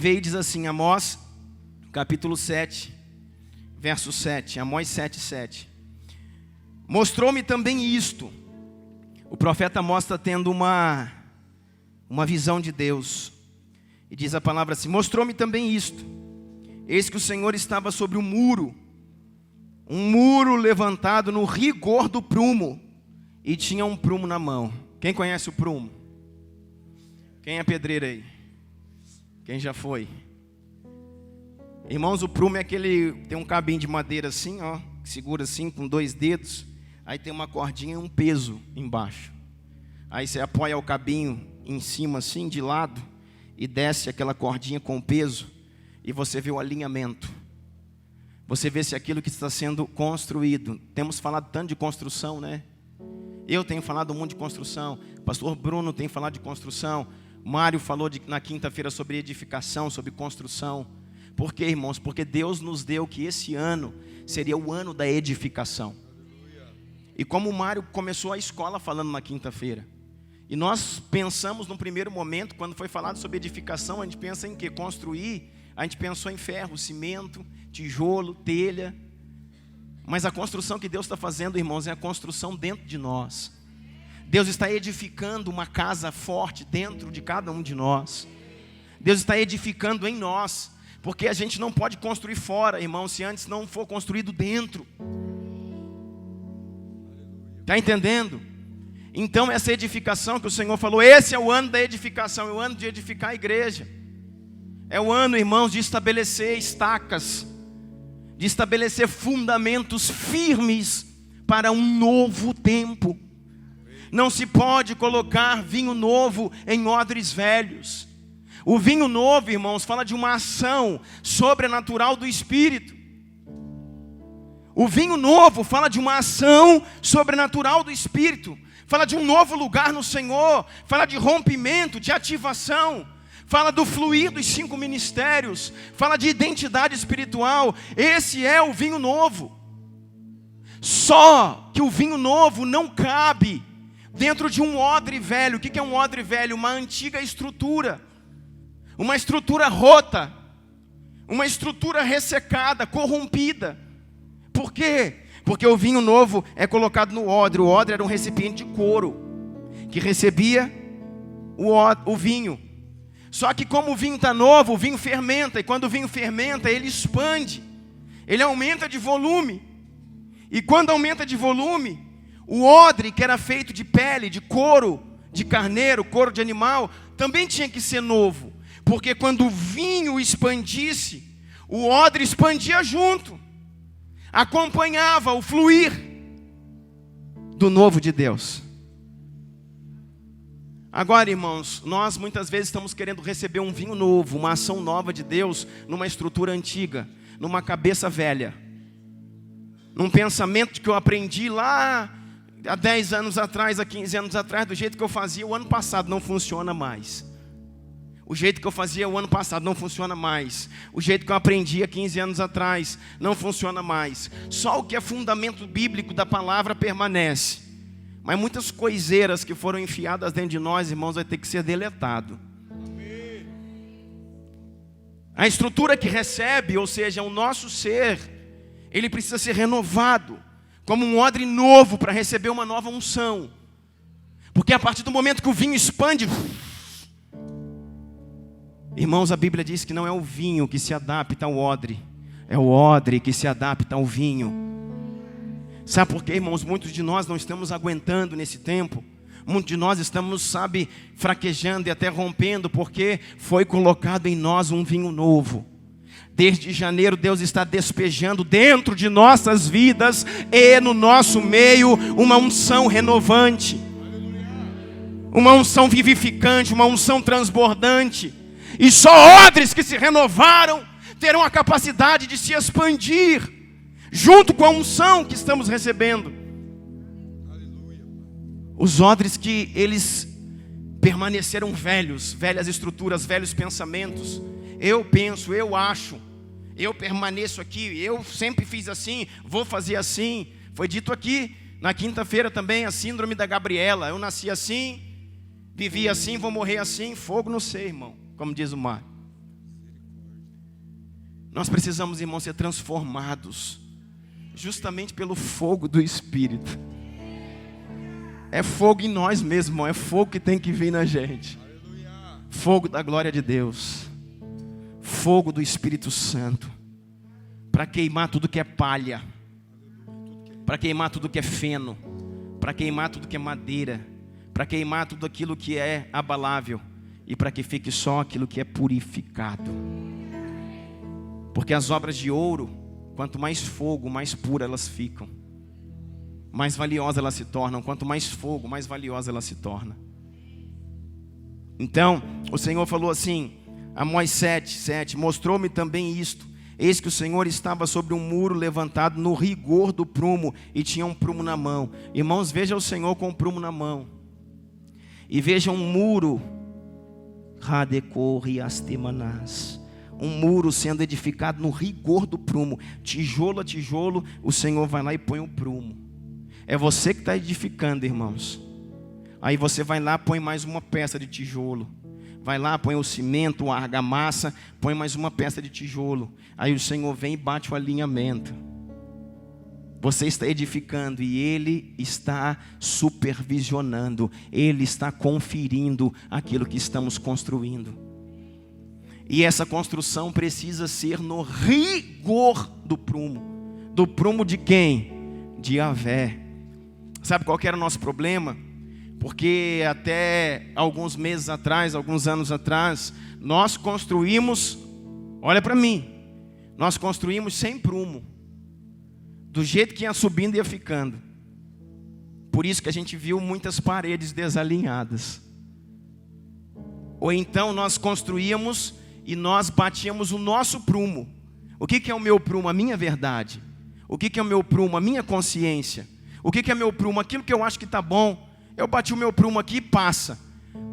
NVI diz assim, Amós, capítulo 7, verso 7, Amós 7, 7. Mostrou-me também isto. O profeta Amós está tendo uma visão de Deus. E diz a palavra assim, mostrou-me também isto. Eis que o Senhor estava sobre um muro levantado no rigor do prumo, e tinha um prumo na mão. Quem conhece o prumo? Quem é pedreiro aí? Quem já foi? Irmãos, o prumo é aquele, tem um cabinho de madeira assim, ó, que segura assim com 2 dedos, aí tem uma cordinha e um peso embaixo. Aí você apoia o cabinho em cima assim, de lado, e desce aquela cordinha com o peso, e você vê o alinhamento. Você vê se aquilo que está sendo construído. Temos falado tanto de construção, né? Eu tenho falado um monte de construção. Pastor Bruno tem falado de construção. Mário falou na quinta-feira sobre edificação, sobre construção. Por quê, irmãos? Porque Deus nos deu que esse ano seria o ano da edificação. E como o Mário começou a escola falando na quinta-feira, e nós pensamos no primeiro momento, quando foi falado sobre edificação, a gente pensa em quê? Construir. A gente pensou em ferro, cimento, tijolo, telha. Mas a construção que Deus está fazendo, irmãos, é a construção dentro de nós. Deus está edificando uma casa forte dentro de cada um de nós. Deus está edificando em nós. Porque a gente não pode construir fora, irmão, se antes não for construído dentro. Está entendendo? Então essa edificação que o Senhor falou, esse é o ano da edificação, é o ano de edificar a igreja. É o ano, irmãos, de estabelecer estacas, de estabelecer fundamentos firmes para um novo tempo. Não se pode colocar vinho novo em odres velhos. O vinho novo, irmãos, fala de uma ação sobrenatural do Espírito. O vinho novo fala de uma ação sobrenatural do Espírito. Fala de um novo lugar no Senhor. Fala de rompimento, de ativação. Fala do fluir dos 5 ministérios. Fala de identidade espiritual. Esse é o vinho novo. Só que o vinho novo não cabe dentro de um odre velho. O que é um odre velho? Uma antiga estrutura. Uma estrutura rota. Uma estrutura ressecada, corrompida. Por quê? Porque o vinho novo é colocado no odre. O odre era um recipiente de couro que recebia o vinho. Só que como o vinho está novo, o vinho fermenta. E quando o vinho fermenta, ele expande. Ele aumenta de volume. E quando aumenta de volume, o odre que era feito de pele, de couro, de carneiro, couro de animal, também tinha que ser novo. Porque quando o vinho expandisse, o odre expandia junto. Acompanhava o fluir do novo de Deus. Agora, irmãos, nós muitas vezes estamos querendo receber um vinho novo, uma ação nova de Deus, numa estrutura antiga, numa cabeça velha, num pensamento que eu aprendi lá há 10 anos atrás, há 15 anos atrás, do jeito que eu fazia o ano passado, não funciona mais. O jeito que eu fazia o ano passado não funciona mais. O jeito que eu aprendi há 15 anos atrás não funciona mais. Só o que é fundamento bíblico da palavra permanece. Mas muitas coiseiras que foram enfiadas dentro de nós, irmãos, vai ter que ser deletado. A estrutura que recebe, ou seja, o nosso ser, ele precisa ser renovado, como um odre novo para receber uma nova unção. Porque a partir do momento que o vinho expande, irmãos, a Bíblia diz que não é o vinho que se adapta ao odre, é o odre que se adapta ao vinho. Sabe por quê, irmãos? Muitos de nós não estamos aguentando nesse tempo. Muitos de nós estamos, fraquejando e até rompendo, porque foi colocado em nós um vinho novo. Desde janeiro, Deus está despejando dentro de nossas vidas e no nosso meio uma unção renovante. Uma unção vivificante, uma unção transbordante. E só odres que se renovaram terão a capacidade de se expandir junto com a unção que estamos recebendo. Os odres que eles permaneceram velhos, velhas estruturas, velhos pensamentos. Eu penso, eu acho, eu permaneço aqui, eu sempre fiz assim, vou fazer assim. Foi dito aqui na quinta-feira também a síndrome da Gabriela. Eu nasci assim, vivi assim, vou morrer assim. Fogo no ser, irmão, como diz o mar. Nós precisamos, irmãos, ser transformados justamente pelo fogo do Espírito. É fogo em nós mesmos, irmão. É fogo que tem que vir na gente. Fogo da glória de Deus. Fogo do Espírito Santo. Para queimar tudo que é palha. Para queimar tudo que é feno. Para queimar tudo que é madeira. Para queimar tudo aquilo que é abalável. E para que fique só aquilo que é purificado. Porque as obras de ouro, quanto mais fogo, mais puras elas ficam. Mais valiosas elas se tornam. Quanto mais fogo, mais valiosa ela se torna. Então, o Senhor falou assim, Amós 7:7, mostrou-me também isto. Eis que o Senhor estava sobre um muro levantado no rigor do prumo, e tinha um prumo na mão. Irmãos, veja o Senhor com o prumo na mão. E veja um muro, um muro sendo edificado no rigor do prumo. Tijolo a tijolo, o Senhor vai lá e põe o prumo. É você que está edificando, irmãos. Aí você vai lá, põe mais uma peça de tijolo. Vai lá, põe o cimento, a argamassa, põe mais uma peça de tijolo. Aí o Senhor vem e bate o alinhamento. Você está edificando e Ele está supervisionando. Ele está conferindo aquilo que estamos construindo. E essa construção precisa ser no rigor do prumo. Do prumo de quem? De Yahvé. Sabe qual que era o nosso problema? Porque até alguns meses atrás, alguns anos atrás, nós construímos, olha para mim, nós construímos sem prumo. Do jeito que ia subindo, ia ficando. Por isso que a gente viu muitas paredes desalinhadas. Ou então nós construíamos e nós batíamos o nosso prumo. O que é o meu prumo? A minha verdade. O que é o meu prumo? A minha consciência. O que é meu prumo? Aquilo que eu acho que está bom. Eu bati o meu prumo aqui e passa.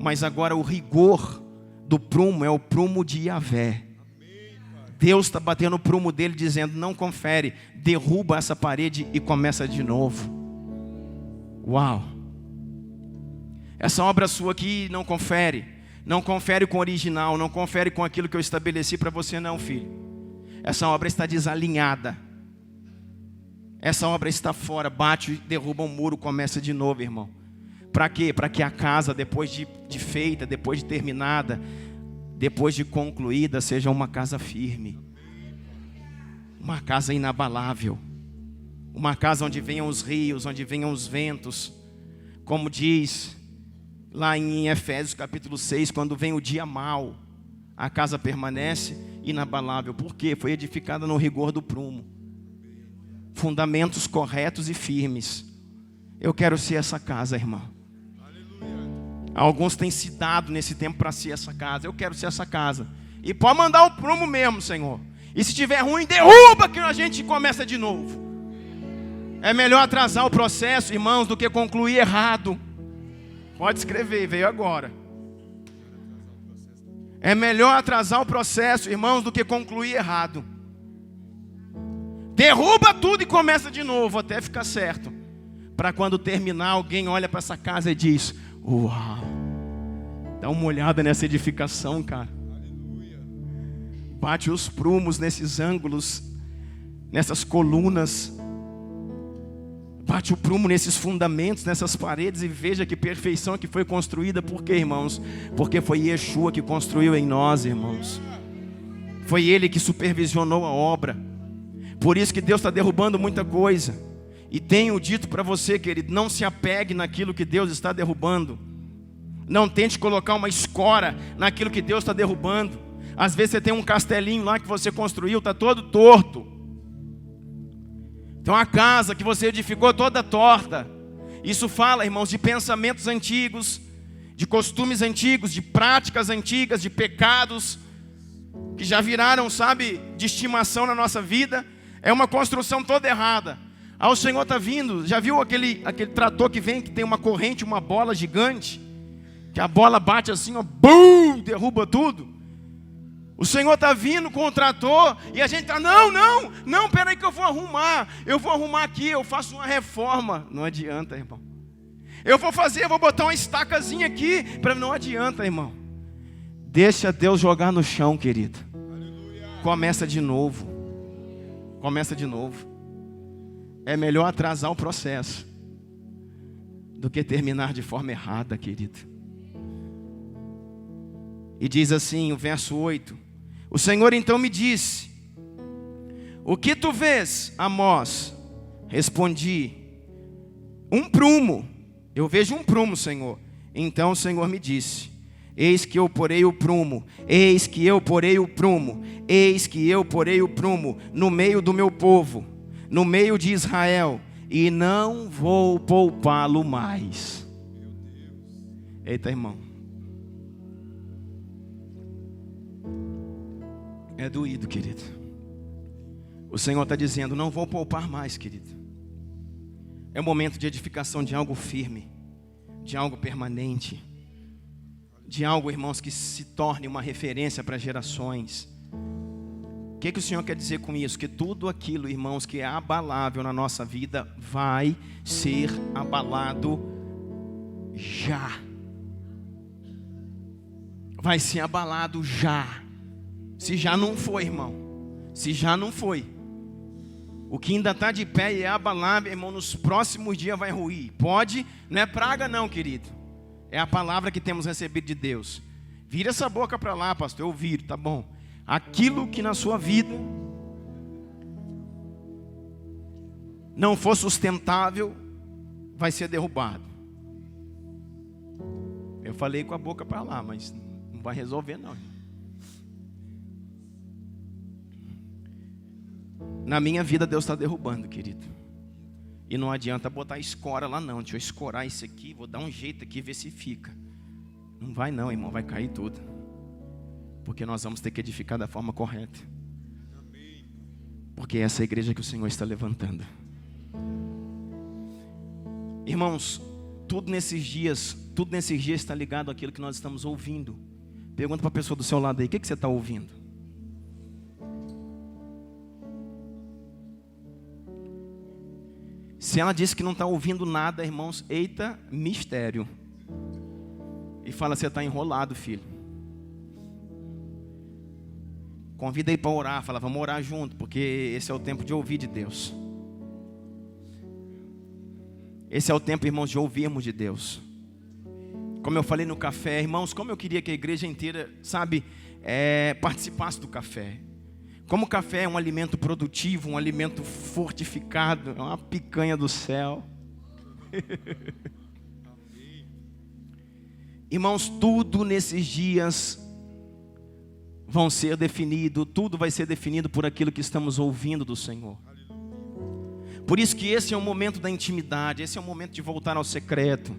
Mas agora o rigor do prumo é o prumo de Yahvé. Deus está batendo o prumo dele dizendo, não confere, derruba essa parede e começa de novo. Uau! Essa obra sua aqui não confere. Não confere com o original, não confere com aquilo que eu estabeleci para você não, filho. Essa obra está desalinhada. Essa obra está fora, bate, derruba um muro, começa de novo, irmão. Para quê? Para que a casa, depois de feita, depois de terminada, depois de concluída, seja uma casa firme. Uma casa inabalável. Uma casa onde venham os rios, onde venham os ventos. Como diz lá em Efésios capítulo 6, quando vem o dia mau, a casa permanece inabalável. Por quê? Foi edificada no rigor do prumo. Fundamentos corretos e firmes. Eu quero ser essa casa, irmão. Alguns têm se dado nesse tempo para ser essa casa. Eu quero ser essa casa. E pode mandar o prumo mesmo, Senhor. E se tiver ruim, derruba que a gente começa de novo. É melhor atrasar o processo, irmãos, do que concluir errado. Pode escrever, veio agora. É melhor atrasar o processo, irmãos, do que concluir errado. Derruba tudo e começa de novo, até ficar certo. Para quando terminar, alguém olha para essa casa e diz, uau, dá uma olhada nessa edificação, cara. Bate os prumos nesses ângulos, nessas colunas. Bate o prumo nesses fundamentos, nessas paredes, e veja que perfeição que foi construída. Por quê, irmãos? Porque foi Yeshua que construiu em nós, irmãos. Foi Ele que supervisionou a obra. Por isso que Deus está derrubando muita coisa. E tenho dito para você, querido, não se apegue naquilo que Deus está derrubando. Não tente colocar uma escora naquilo que Deus está derrubando. Às vezes você tem um castelinho lá que você construiu, está todo torto. Tem uma casa que você edificou toda torta. Isso fala, irmãos, de pensamentos antigos, de costumes antigos, de práticas antigas, de pecados que já viraram, sabe, de estimação na nossa vida. É uma construção toda errada. Ah, o Senhor está vindo. Já viu aquele trator que vem, que tem uma corrente, uma bola gigante, que a bola bate assim, ó, bum, derruba tudo? O Senhor está vindo com o trator e a gente está, não, peraí que eu vou arrumar aqui, eu faço uma reforma. Não adianta, irmão. Eu vou botar uma estacazinha aqui, não adianta, irmão. Deixa Deus jogar no chão, querido. Começa de novo. Começa de novo. É melhor atrasar o processo do que terminar de forma errada, querido. E diz assim, o verso 8: o Senhor então me disse: o que tu vês, Amós? Respondi: um prumo. Eu vejo um prumo, Senhor. Então o Senhor me disse: eis que eu porei o prumo, eis que eu porei o prumo, eis que eu porei o prumo no meio do meu povo, no meio de Israel, e não vou poupá-lo mais. Eita, irmão, é doído, querido. O Senhor está dizendo: não vou poupar mais, querido. É o momento de edificação de algo firme, de algo permanente, de algo, irmãos, que se torne uma referência para gerações. O que o Senhor quer dizer com isso? Que tudo aquilo, irmãos, que é abalável na nossa vida vai ser abalado já. Vai ser abalado já. Se já não foi, irmão, se já não foi, o que ainda está de pé e é abalável, irmão, nos próximos dias vai ruir. Pode, não é praga não, querido. É a palavra que temos recebido de Deus. Vira essa boca para lá, pastor, eu viro, tá bom. Aquilo que na sua vida não for sustentável, vai ser derrubado. Eu falei com a boca para lá, mas não vai resolver não. Na minha vida Deus está derrubando, querido. E não adianta botar escora lá não. Deixa eu escorar isso aqui, vou dar um jeito aqui, ver se fica. Não vai não, irmão, vai cair tudo. Porque nós vamos ter que edificar da forma correta. Porque é essa igreja que o Senhor está levantando. Irmãos, tudo nesses dias está ligado àquilo que nós estamos ouvindo. Pergunta para a pessoa do seu lado aí, o que você está ouvindo? Se ela disse que não está ouvindo nada, irmãos, eita, mistério. E fala: você está enrolado, filho. Convida aí para orar, fala: vamos orar junto, porque esse é o tempo de ouvir de Deus. Esse é o tempo, irmãos, de ouvirmos de Deus. Como eu falei no café, irmãos, como eu queria que a igreja inteira, participasse do café. Como o café é um alimento produtivo, um alimento fortificado, é uma picanha do céu. Irmãos, tudo nesses dias vão ser definido, tudo vai ser definido por aquilo que estamos ouvindo do Senhor. Por isso que esse é o momento da intimidade, esse é o momento de voltar ao secreto,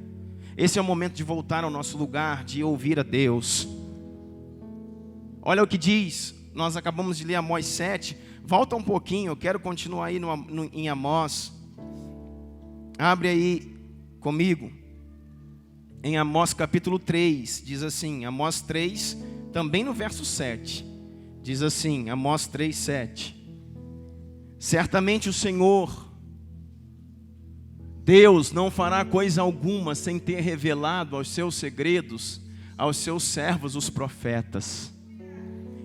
esse é o momento de voltar ao nosso lugar, de ouvir a Deus. Olha o que diz, nós acabamos de ler Amós 7, volta um pouquinho, eu quero continuar aí em Amós. Abre aí comigo, em Amós capítulo 3, diz assim, Amós 3, também no verso 7, diz assim, Amós 3, 7. Certamente o Senhor, Deus, não fará coisa alguma sem ter revelado aos seus segredos, aos seus servos, os profetas.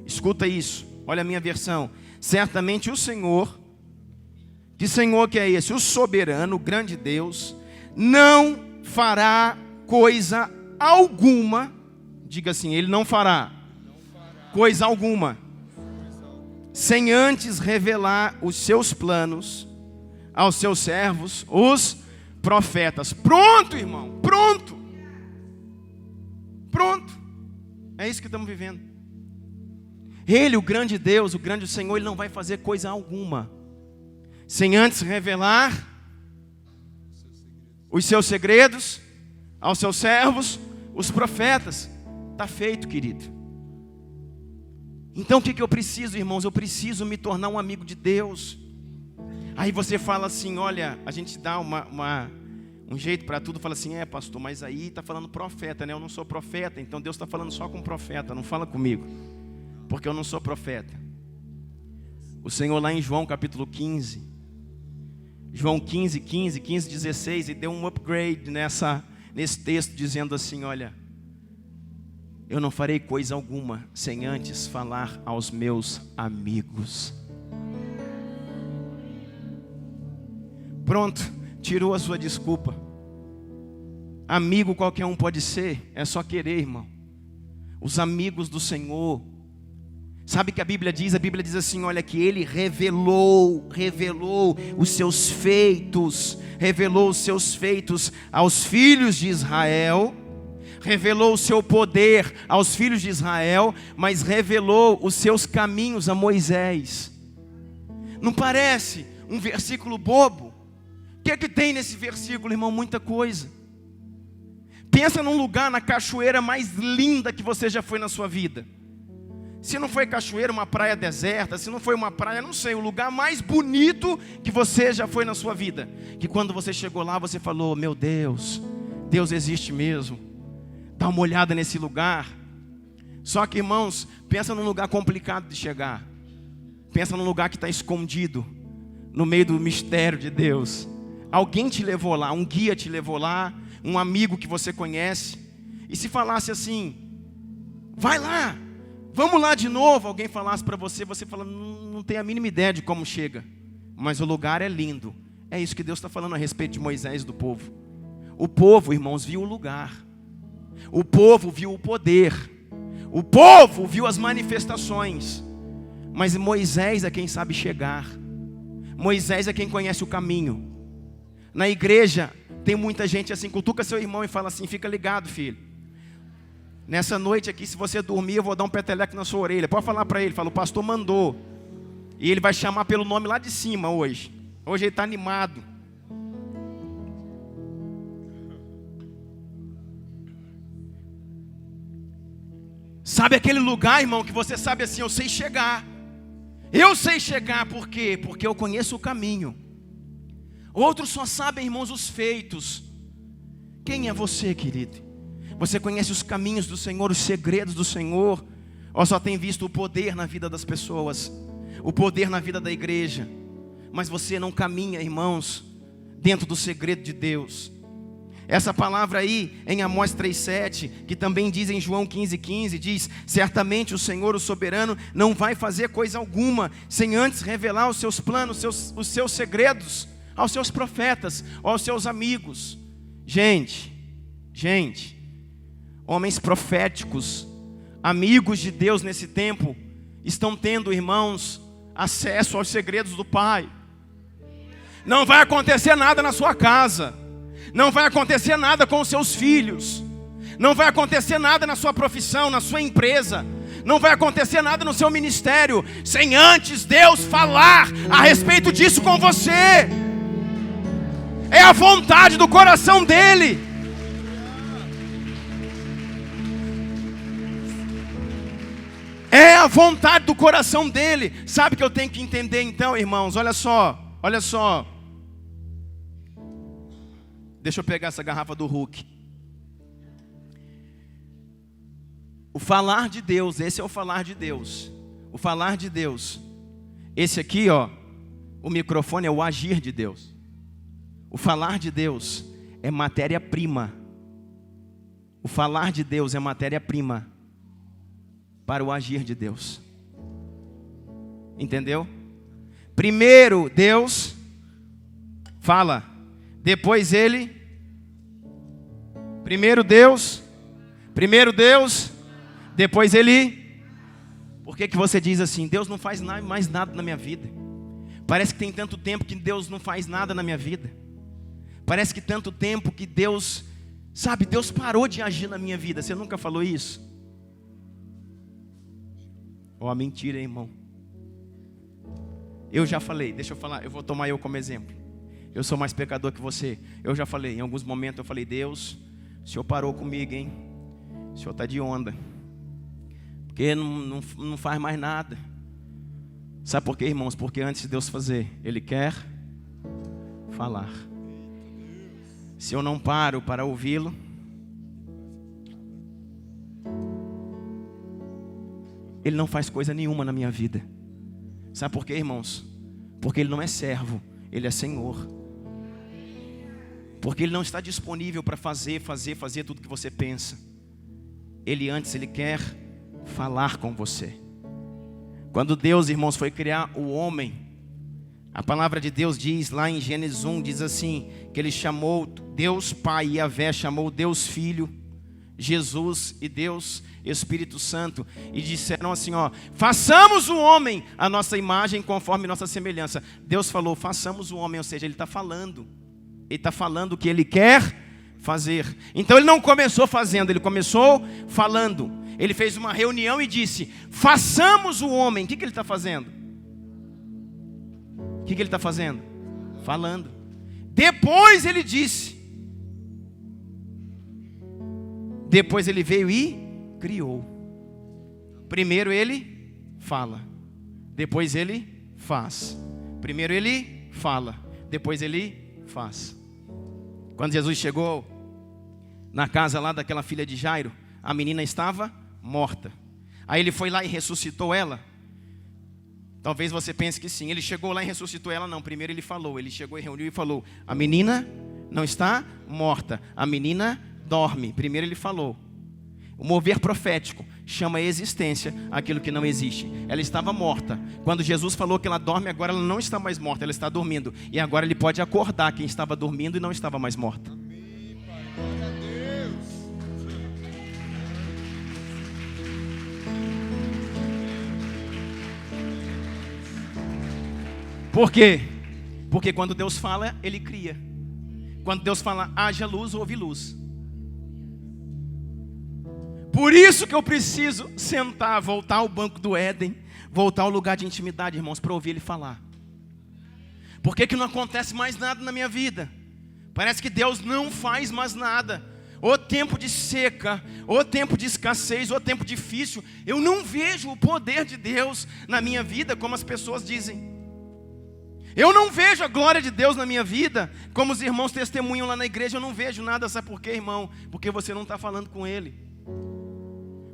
Escuta isso, olha a minha versão. Certamente o Senhor, que Senhor que é esse? O soberano, o grande Deus, não fará coisa alguma, diga assim, Ele não fará coisa alguma, sem antes revelar os seus planos aos seus servos, os profetas. Pronto, irmão, pronto. Pronto. É isso que estamos vivendo. Ele, o grande Deus, o grande Senhor, Ele não vai fazer coisa alguma sem antes revelar os seus segredos aos seus servos, os profetas. Está feito, querido. Então o que eu preciso, irmãos? Eu preciso me tornar um amigo de Deus. Aí você fala assim, olha, a gente dá um jeito para tudo, fala assim, pastor, mas aí está falando profeta, né? Eu não sou profeta, então Deus está falando só com profeta, não fala comigo, porque eu não sou profeta. O Senhor lá em João capítulo 15, João 15, 16, e deu um upgrade nesse texto, dizendo assim, olha, eu não farei coisa alguma sem antes falar aos meus amigos. Pronto, tirou a sua desculpa. Amigo qualquer um pode ser, é só querer, irmão. Os amigos do Senhor. Sabe o que a Bíblia diz? A Bíblia diz assim, olha, que Ele revelou os seus feitos, revelou os seus feitos aos filhos de Israel, revelou o seu poder aos filhos de Israel, mas revelou os seus caminhos a Moisés. Não parece um versículo bobo? O que é que tem nesse versículo, irmão? Muita coisa. Pensa num lugar, na cachoeira mais linda que você já foi na sua vida. Se não foi cachoeira, uma praia deserta, se não foi uma praia, não sei, o lugar mais bonito que você já foi na sua vida. Que quando você chegou lá, você falou, meu Deus, Deus existe mesmo. Dá uma olhada nesse lugar. Só que, irmãos, pensa num lugar complicado de chegar. Pensa num lugar que está escondido, no meio do mistério de Deus. Alguém te levou lá, um guia te levou lá, um amigo que você conhece. E se falasse assim, vai lá, vamos lá de novo, alguém falasse para você, você fala, não tem a mínima ideia de como chega, mas o lugar é lindo. É isso que Deus está falando a respeito de Moisés e do povo. O povo, irmãos, viu o lugar. O povo viu o poder. O povo viu as manifestações. Mas Moisés é quem sabe chegar. Moisés é quem conhece o caminho. Na igreja tem muita gente assim, cutuca seu irmão e fala assim, fica ligado, filho. Nessa noite aqui, se você dormir, eu vou dar um peteleco na sua orelha. Pode falar para ele, fala, o pastor mandou. E ele vai chamar pelo nome lá de cima hoje. Hoje ele está animado. Sabe aquele lugar, irmão, que você sabe assim, eu sei chegar. Eu sei chegar, por quê? Porque eu conheço o caminho. Outros só sabem, irmãos, os feitos. Quem é você, querido? Você conhece os caminhos do Senhor, os segredos do Senhor? Ou só tem visto o poder na vida das pessoas? O poder na vida da igreja? Mas você não caminha, irmãos, dentro do segredo de Deus. Essa palavra aí, em Amós 3,7, que também diz em João 15,15, diz, certamente o Senhor, o soberano, não vai fazer coisa alguma, sem antes revelar os seus planos, os seus segredos, aos seus profetas, aos seus amigos. Gente, homens proféticos, amigos de Deus nesse tempo, estão tendo, irmãos, acesso aos segredos do Pai. Não vai acontecer nada na sua casa, não vai acontecer nada com os seus filhos, não vai acontecer nada na sua profissão, na sua empresa, não vai acontecer nada no seu ministério, sem antes Deus falar a respeito disso com você. É a vontade do coração dEle. É a vontade do coração dEle. Sabe o que eu tenho que entender então, irmãos? Olha só. Deixa eu pegar essa garrafa do Hulk. O falar de Deus, esse é o falar de Deus. O falar de Deus. Esse aqui, ó, o microfone é o agir de Deus. O falar de Deus é matéria-prima. O falar de Deus é matéria-prima para o agir de Deus. Entendeu? Primeiro Deus fala, depois Ele. Primeiro Deus, depois Ele. Por que você diz assim, Deus não faz mais nada na minha vida? Parece que tem tanto tempo que Deus não faz nada na minha vida. Parece que tanto tempo que Deus, sabe, Deus parou de agir na minha vida. Você nunca falou isso? Ó, mentira, irmão. Eu já falei, deixa eu falar, eu vou tomar eu como exemplo. Eu sou mais pecador que você. Eu já falei, em alguns momentos eu falei, Deus, o Senhor parou comigo, hein? O Senhor está de onda. Porque não faz mais nada. Sabe por quê, irmãos? Porque antes de Deus fazer, Ele quer falar. Se eu não paro para ouvi-lo, Ele não faz coisa nenhuma na minha vida. Sabe por quê, irmãos? Porque Ele não é servo, Ele é Senhor. Porque Ele não está disponível para fazer tudo que você pensa. Ele quer falar com você. Quando Deus, irmãos, foi criar o homem, a palavra de Deus diz lá em Gênesis 1, diz assim, que ele chamou Deus Pai, Yahvé chamou Deus Filho, Jesus e Deus Espírito Santo, e disseram assim, ó, façamos o homem a nossa imagem conforme nossa semelhança. Deus falou, façamos o homem, ou seja, ele está falando o que ele quer fazer. Então ele não começou fazendo, ele começou falando. Ele fez uma reunião e disse, façamos o homem. O que ele está fazendo? O que ele está fazendo? Falando. Depois ele disse. Depois ele veio e criou. Primeiro ele fala. Depois ele faz. Primeiro ele fala. Depois ele faz. Quando Jesus chegou na casa lá daquela filha de Jairo, a menina estava morta. Aí ele foi lá e ressuscitou ela. Talvez você pense que sim. Ele chegou lá e ressuscitou ela. Não, primeiro ele falou. Ele chegou e reuniu e falou, a menina não está morta, a menina dorme. Primeiro ele falou. O mover profético chama a existência aquilo que não existe. Ela estava morta. Quando Jesus falou que ela dorme, agora ela não está mais morta, ela está dormindo. E agora ele pode acordar quem estava dormindo e não estava mais morta. Amém, Pai. Glória a Deus. Por quê? Porque quando Deus fala, Ele cria. Quando Deus fala, haja luz, houve luz. Por isso que eu preciso sentar, voltar ao banco do Éden, voltar ao lugar de intimidade, irmãos, para ouvir Ele falar. Por que não acontece mais nada na minha vida? Parece que Deus não faz mais nada. Ou tempo de seca, ou tempo de escassez, ou tempo difícil. Eu não vejo o poder de Deus na minha vida, como as pessoas dizem. Eu não vejo a glória de Deus na minha vida, como os irmãos testemunham lá na igreja. Eu não vejo nada, sabe por quê, irmão? Porque você não está falando com Ele.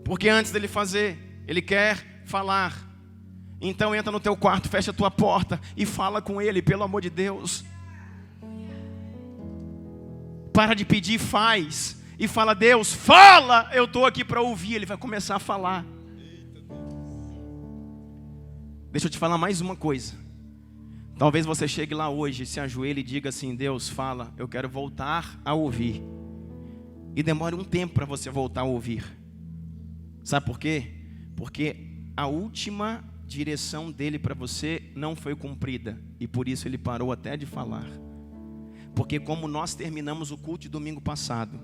Porque antes dele fazer, Ele quer falar. Então entra no teu quarto, fecha a tua porta e fala com Ele, pelo amor de Deus. Para de pedir, faz. E fala, Deus, fala, eu estou aqui para ouvir. Ele vai começar a falar. Deixa eu te falar mais uma coisa. Talvez você chegue lá hoje, se ajoelhe e diga assim, Deus, fala, eu quero voltar a ouvir. E demore um tempo para você voltar a ouvir. Sabe por quê? Porque a última direção dele para você não foi cumprida. E por isso ele parou até de falar. Porque como nós terminamos o culto de domingo passado,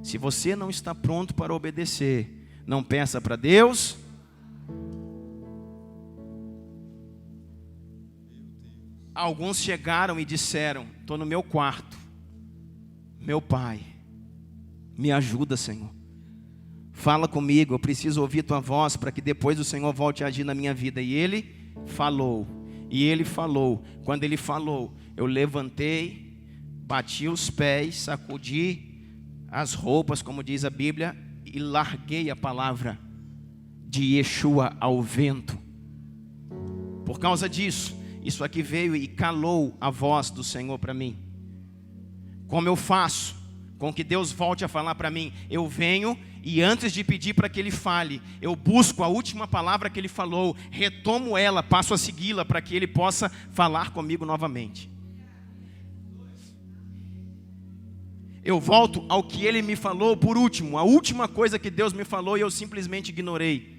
se você não está pronto para obedecer, não peça para Deus. Alguns chegaram e disseram, estou no meu quarto. Meu Pai, me ajuda, Senhor. Fala comigo, eu preciso ouvir tua voz para que depois o Senhor volte a agir na minha vida. E ele falou, Quando ele falou, eu levantei, bati os pés, sacudi as roupas, como diz a Bíblia, e larguei a palavra de Yeshua ao vento. Por causa disso, isso aqui veio e calou a voz do Senhor para mim. Como eu faço com que Deus volte a falar para mim? Eu venho e antes de pedir para que Ele fale, eu busco a última palavra que Ele falou, retomo ela, passo a segui-la para que Ele possa falar comigo novamente. Eu volto ao que Ele me falou por último, a última coisa que Deus me falou e eu simplesmente ignorei.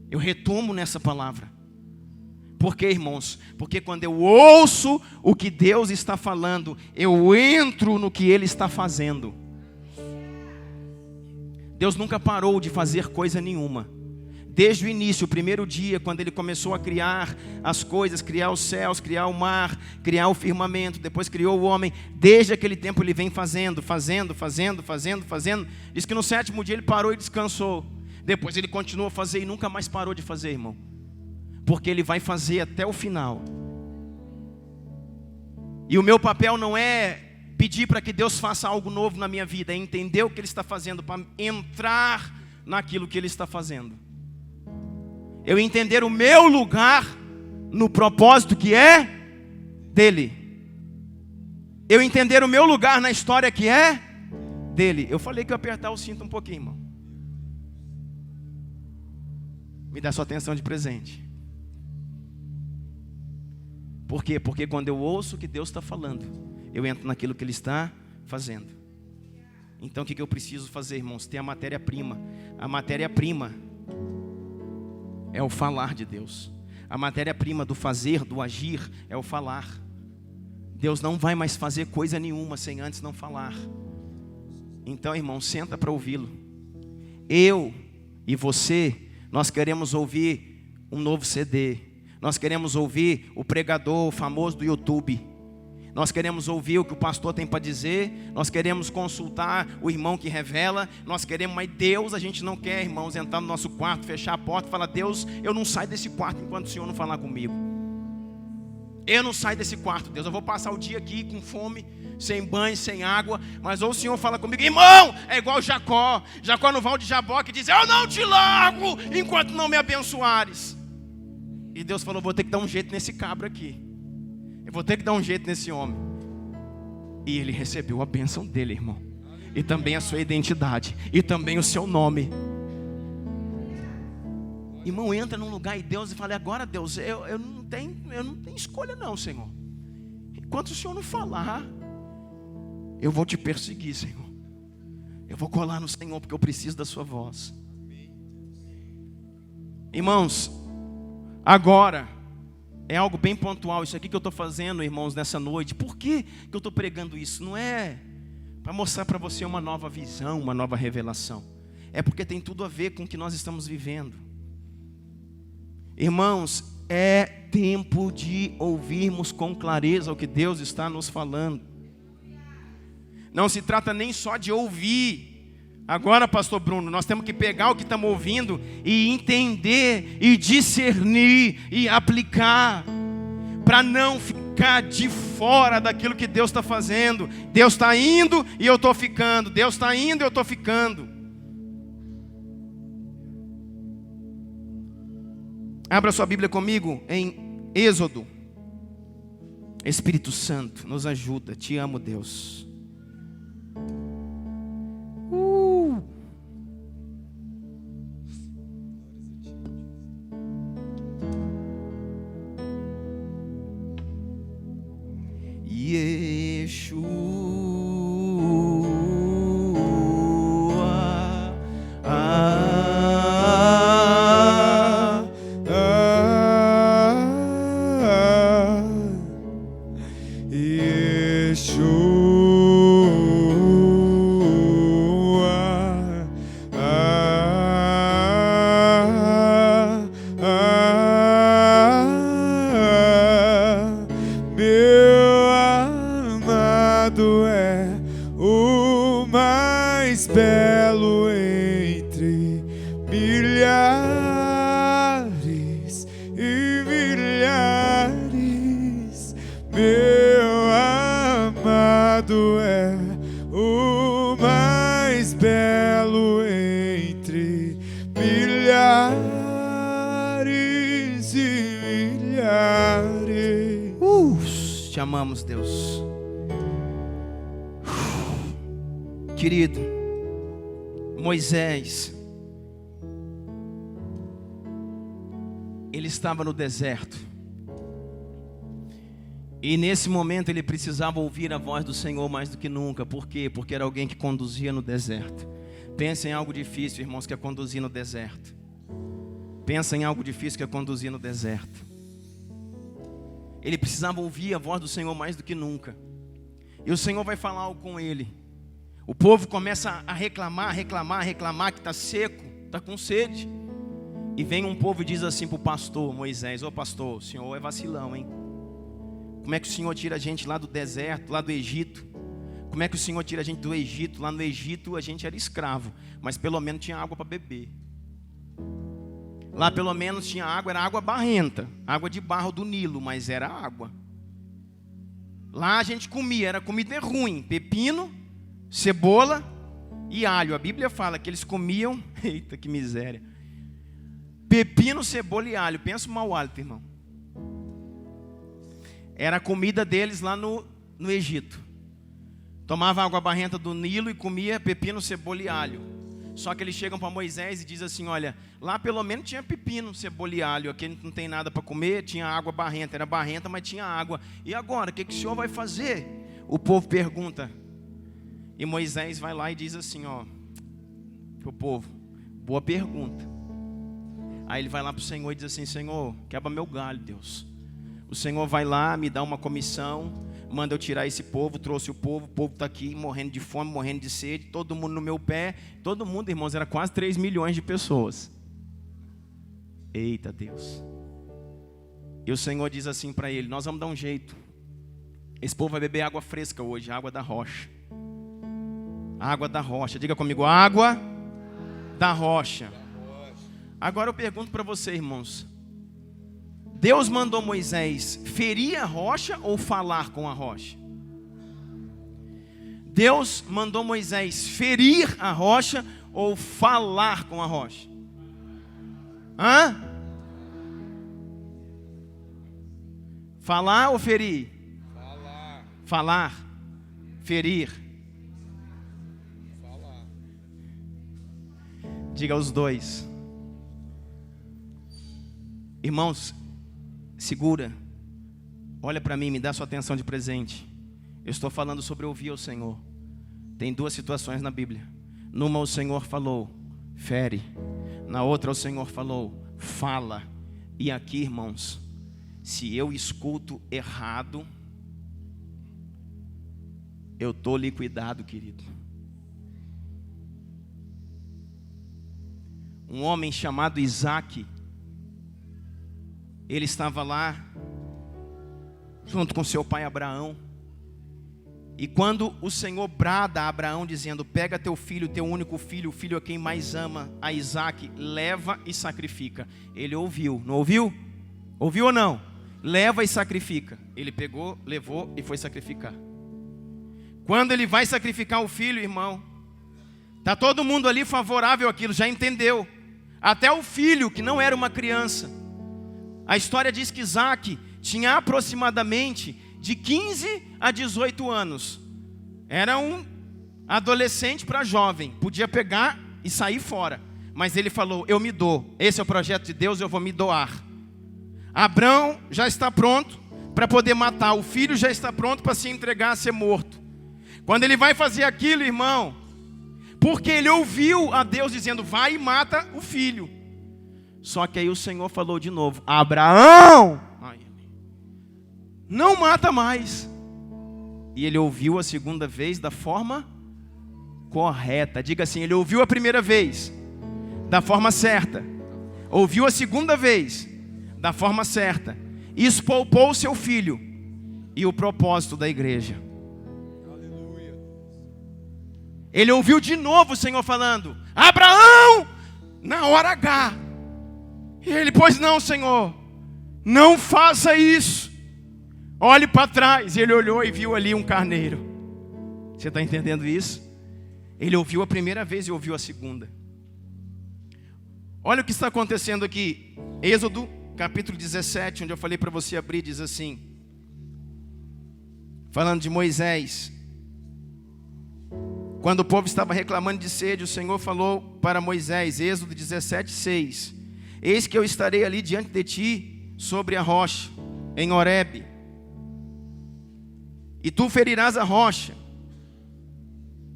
Eu retomo nessa palavra. Por quê, irmãos? Porque quando eu ouço o que Deus está falando, eu entro no que Ele está fazendo. Deus nunca parou de fazer coisa nenhuma. Desde o início, o primeiro dia, quando Ele começou a criar as coisas, criar os céus, criar o mar, criar o firmamento, depois criou o homem, desde aquele tempo Ele vem fazendo. Diz que no sétimo dia Ele parou e descansou. Depois Ele continuou a fazer e nunca mais parou de fazer, irmão. Porque Ele vai fazer até o final. E o meu papel não é pedir para que Deus faça algo novo na minha vida, é entender o que Ele está fazendo, para entrar naquilo que Ele está fazendo. Eu entender o meu lugar no propósito que é dEle. Eu entender o meu lugar na história que é dEle. Eu falei que eu ia apertar o cinto um pouquinho, irmão. Me dá sua atenção de presente. Por quê? Porque quando eu ouço o que Deus está falando, eu entro naquilo que Ele está fazendo. Então o que eu preciso fazer, irmãos? Ter a matéria-prima. A matéria-prima é o falar de Deus. A matéria-prima do fazer, do agir, é o falar. Deus não vai mais fazer coisa nenhuma sem antes não falar. Então, irmão, senta para ouvi-lo. Eu e você, nós queremos ouvir um novo CD. Nós queremos ouvir o pregador famoso do YouTube. Nós queremos ouvir o que o pastor tem para dizer. Nós queremos consultar o irmão que revela. Nós queremos, mas Deus, a gente não quer, irmãos, entrar no nosso quarto, fechar a porta e falar: Deus, eu não saio desse quarto enquanto o Senhor não falar comigo. Eu não saio desse quarto, Deus. Eu vou passar o dia aqui com fome, sem banho, sem água, mas ou o Senhor fala comigo: irmão, é igual Jacó no val de Jaboque, diz: eu não te largo enquanto não me abençoares. E Deus falou: vou ter que dar um jeito nesse cabra aqui. Eu vou ter que dar um jeito nesse homem. E ele recebeu a bênção dele, irmão. E também a sua identidade. E também o seu nome. Irmão, entra num lugar e Deus e fala: agora Deus, eu não tenho escolha não, Senhor. Enquanto o Senhor não falar, eu vou te perseguir, Senhor. Eu vou colar no Senhor, porque eu preciso da sua voz. Irmãos, agora é algo bem pontual. Isso aqui que eu estou fazendo, irmãos, nessa noite. Por que eu estou pregando isso? Não é para mostrar para você uma nova visão, uma nova revelação. É porque tem tudo a ver com o que nós estamos vivendo. Irmãos, é tempo de ouvirmos com clareza o que Deus está nos falando. Não se trata nem só de ouvir. Agora, pastor Bruno, nós temos que pegar o que estamos ouvindo e entender, e discernir, e aplicar, para não ficar de fora daquilo que Deus está fazendo. Deus está indo e eu estou ficando. Deus está indo e eu estou ficando. Abra sua Bíblia comigo em Êxodo. Espírito Santo, nos ajuda. Te amo, Deus. Te amamos, Deus. Querido, Moisés, ele estava no deserto. E nesse momento ele precisava ouvir a voz do Senhor mais do que nunca. Por quê? Porque era alguém que conduzia no deserto. Pensa em algo difícil, irmãos, que é conduzir no deserto. Pensa em algo difícil que é conduzir no deserto. Ele precisava ouvir a voz do Senhor mais do que nunca. E o Senhor vai falar algo com ele. O povo começa a reclamar que está seco, está com sede. E vem um povo e diz assim para o pastor Moisés: ô pastor, o senhor é vacilão, hein? Como é que o senhor tira a gente lá do deserto, lá do Egito? Como é que o senhor tira a gente do Egito? Lá no Egito a gente era escravo, mas pelo menos tinha água para beber. Lá pelo menos tinha água, era água barrenta, água de barro do Nilo, mas era água. Lá a gente comia, era comida ruim, pepino, cebola e alho. A Bíblia fala que eles comiam, eita que miséria, pepino, cebola e alho. Pensa no mau hálito, irmão. Era a comida deles lá no Egito. Tomava água barrenta do Nilo e comia pepino, cebola e alho. Só que eles chegam para Moisés e dizem assim, olha, lá pelo menos tinha pepino, cebola e alho, aqui não tem nada para comer, tinha água barrenta, era barrenta, mas tinha água. E agora, o que o senhor vai fazer? O povo pergunta. E Moisés vai lá e diz assim, ó, pro povo, boa pergunta. Aí ele vai lá para o Senhor e diz assim, Senhor, quebra meu galho, Deus. O Senhor vai lá, me dá uma comissão, manda eu tirar esse povo, trouxe o povo está aqui morrendo de fome, morrendo de sede, todo mundo no meu pé, todo mundo, irmãos, era quase 3 milhões de pessoas. Eita Deus. E o Senhor diz assim para ele, nós vamos dar um jeito. Esse povo vai beber água fresca hoje, água da rocha. Água da rocha, diga comigo, água da rocha. Agora eu pergunto para você, irmãos, Deus mandou Moisés ferir a rocha ou falar com a rocha? Deus mandou Moisés ferir a rocha ou falar com a rocha? Hã? Falar ou ferir? Falar. Falar. Ferir. Falar. Diga os dois. Irmãos, segura. Olha para mim, me dá sua atenção de presente. Eu estou falando sobre ouvir ao Senhor. Tem 2 situações na Bíblia. Numa o Senhor falou, fere. Na outra o Senhor falou, fala. E aqui, irmãos, se eu escuto errado, eu estou liquidado, querido. Um homem chamado Isaac, ele estava lá, junto com seu pai Abraão. E quando o Senhor brada a Abraão, dizendo, pega teu filho, teu único filho, o filho a quem mais ama, a Isaac, leva e sacrifica. Ele ouviu, não ouviu? Ouviu ou não? Leva e sacrifica. Ele pegou, levou e foi sacrificar. Quando ele vai sacrificar o filho, irmão, está todo mundo ali favorável àquilo, já entendeu. Até o filho, que não era uma criança. A história diz que Isaac tinha aproximadamente de 15 a 18 anos. Era um adolescente para jovem, podia pegar e sair fora. Mas ele falou, eu me dou, esse é o projeto de Deus, eu vou me doar. Abraão já está pronto para poder matar, o filho já está pronto para se entregar a ser morto. Quando ele vai fazer aquilo, irmão, porque ele ouviu a Deus dizendo, vai e mata o filho. Só que aí o Senhor falou de novo, Abraão, não mata mais. E ele ouviu a segunda vez da forma correta. Diga assim, ele ouviu a primeira vez da forma certa. Ouviu a segunda vez da forma certa. E espolpou o seu filho. E o propósito da igreja. Aleluia. Ele ouviu de novo o Senhor falando, Abraão, na hora H. E ele, pois não, Senhor, não faça isso. Olhe para trás. E ele olhou e viu ali um carneiro. Você está entendendo isso? Ele ouviu a primeira vez e ouviu a segunda. Olha o que está acontecendo aqui. Êxodo, capítulo 17, onde eu falei para você abrir, diz assim. Falando de Moisés. Quando o povo estava reclamando de sede, o Senhor falou para Moisés, Êxodo 17, 6. Eis que eu estarei ali diante de ti, sobre a rocha, em Horebe. E tu ferirás a rocha,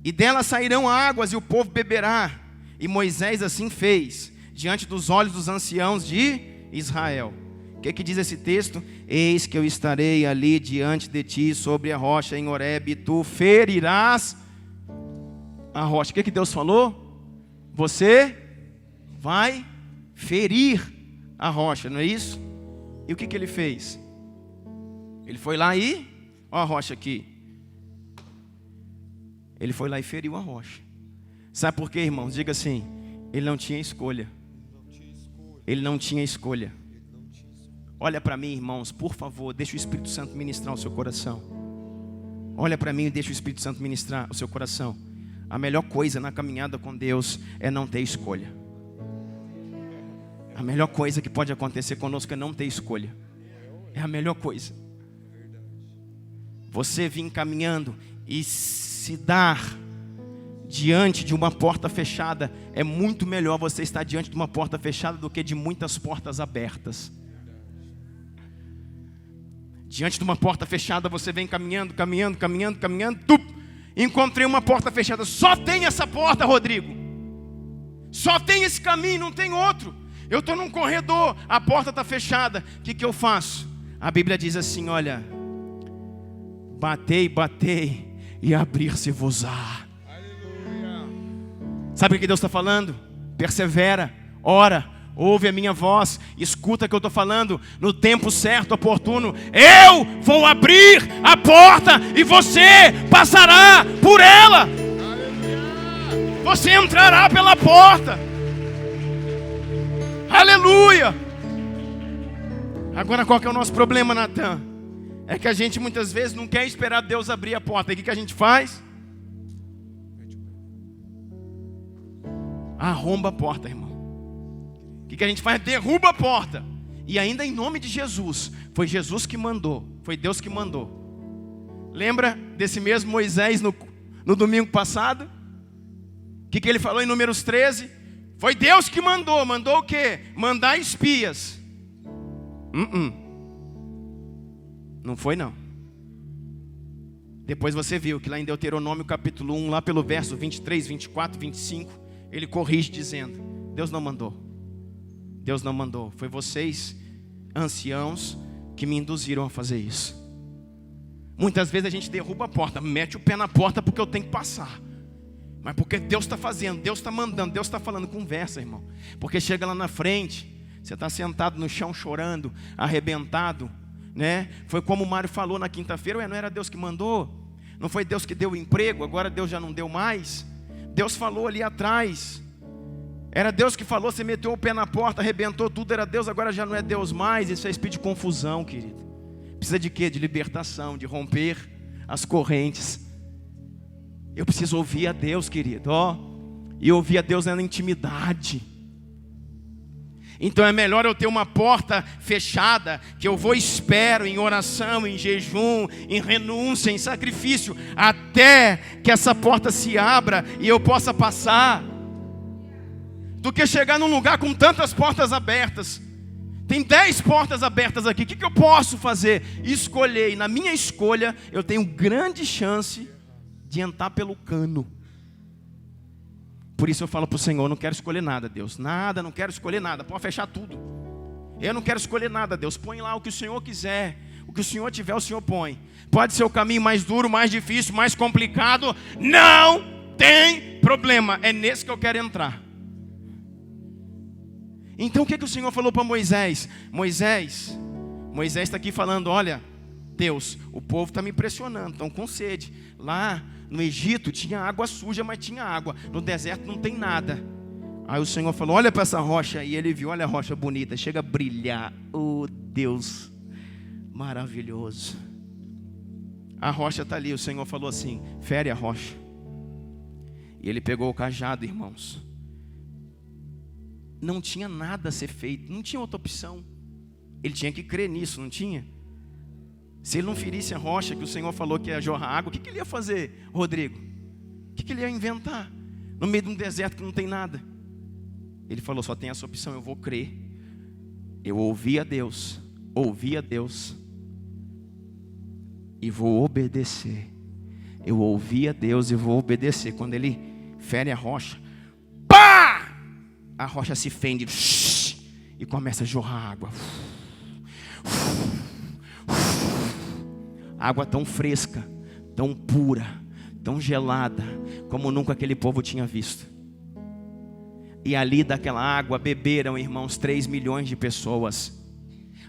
e dela sairão águas, e o povo beberá. E Moisés assim fez, diante dos olhos dos anciãos de Israel. O que diz esse texto? Eis que eu estarei ali diante de ti, sobre a rocha em Horebe, e tu ferirás a rocha. O que Deus falou? Você vai ferir a rocha, não é isso? E o que ele fez? Ele foi lá e, ó a rocha aqui. Ele foi lá e feriu a rocha. Sabe por quê, irmãos? Diga assim, ele não tinha escolha. Ele não tinha escolha. Olha para mim, irmãos, por favor, deixa o Espírito Santo ministrar o seu coração. Olha para mim e deixa o Espírito Santo ministrar o seu coração. A melhor coisa na caminhada com Deus é não ter escolha. A melhor coisa que pode acontecer conosco é não ter escolha. É a melhor coisa. Você vir caminhando e se dar diante de uma porta fechada, é muito melhor você estar diante de uma porta fechada do que de muitas portas abertas. Diante de uma porta fechada, você vem caminhando, encontrei uma porta fechada. Só tem essa porta, Rodrigo. Só tem esse caminho, não tem outro. Eu estou num corredor, a porta está fechada. O que eu faço? A Bíblia diz assim, olha: batei, e abrir-se-vos-á. Sabe o que Deus está falando? Persevera, ora, ouve a minha voz, escuta o que eu estou falando. No tempo certo, oportuno, eu vou abrir a porta e você passará por ela. Você entrará pela porta. Aleluia. Agora, qual que é o nosso problema, Natan? É que a gente muitas vezes não quer esperar Deus abrir a porta. E o que a gente faz? Arromba a porta, irmão. O que a gente faz? Derruba a porta. E ainda em nome de Jesus. Foi Jesus que mandou. Foi Deus que mandou. Lembra desse mesmo Moisés no domingo passado? O que ele falou em Números 13? Foi Deus que mandou. Mandou o quê? Mandar espias. Não foi não. Depois você viu que lá em Deuteronômio capítulo 1, lá pelo verso 23, 24, 25, ele corrige dizendo: Deus não mandou. Deus não mandou. Foi vocês, anciãos, que me induziram a fazer isso. Muitas vezes a gente derruba a porta, mete o pé na porta porque eu tenho que passar. Mas porque Deus está fazendo, Deus está mandando, Deus está falando. Conversa, irmão. Porque chega lá na frente, você está sentado no chão chorando, arrebentado, né? Foi como o Mário falou na quinta-feira: não era Deus que mandou? Não foi Deus que deu o emprego, agora Deus já não deu mais? Deus falou ali atrás. Era Deus que falou, você meteu o pé na porta, arrebentou tudo, era Deus, agora já não é Deus mais. Isso é espírito de confusão, querido. Precisa de quê? De libertação, de romper as correntes. Eu preciso ouvir a Deus, querido, e ouvir a Deus na intimidade. Então é melhor eu ter uma porta fechada, que eu vou e espero em oração, em jejum, em renúncia, em sacrifício, até que essa porta se abra e eu possa passar, do que chegar num lugar com tantas portas abertas. Tem 10 portas abertas aqui. O que eu posso fazer? Escolher. E na minha escolha eu tenho grande chance de entrar pelo cano. Por isso eu falo para o Senhor: eu não quero escolher nada, Deus. Nada, não quero escolher nada. Pode fechar tudo. Eu não quero escolher nada, Deus. Põe lá o que o Senhor quiser. O que o Senhor tiver, o Senhor põe. Pode ser o caminho mais duro, mais difícil, mais complicado. Não tem problema. É nesse que eu quero entrar. Então o que o Senhor falou para Moisés? Moisés está aqui falando: olha, Deus, o povo está me pressionando, estão com sede. Lá no Egito tinha água suja, mas tinha água. No deserto não tem nada. Aí o Senhor falou: olha para essa rocha. E ele viu: olha a rocha bonita, chega a brilhar. Oh, Deus maravilhoso. A rocha está ali. O Senhor falou assim: fere a rocha. E ele pegou o cajado, irmãos. Não tinha nada a ser feito, não tinha outra opção. Ele tinha que crer nisso, não tinha? Se ele não ferisse a rocha que o Senhor falou que ia jorrar água, o que ele ia fazer, Rodrigo? O que ele ia inventar? No meio de um deserto que não tem nada. Ele falou: só tem essa opção, eu vou crer. Eu ouvi a Deus e vou obedecer. Eu ouvi a Deus e vou obedecer. Quando ele fere a rocha, pá! A rocha se fende e começa a jorrar água. Água tão fresca, tão pura, tão gelada, como nunca aquele povo tinha visto. E ali daquela água beberam, irmãos, 3 milhões de pessoas.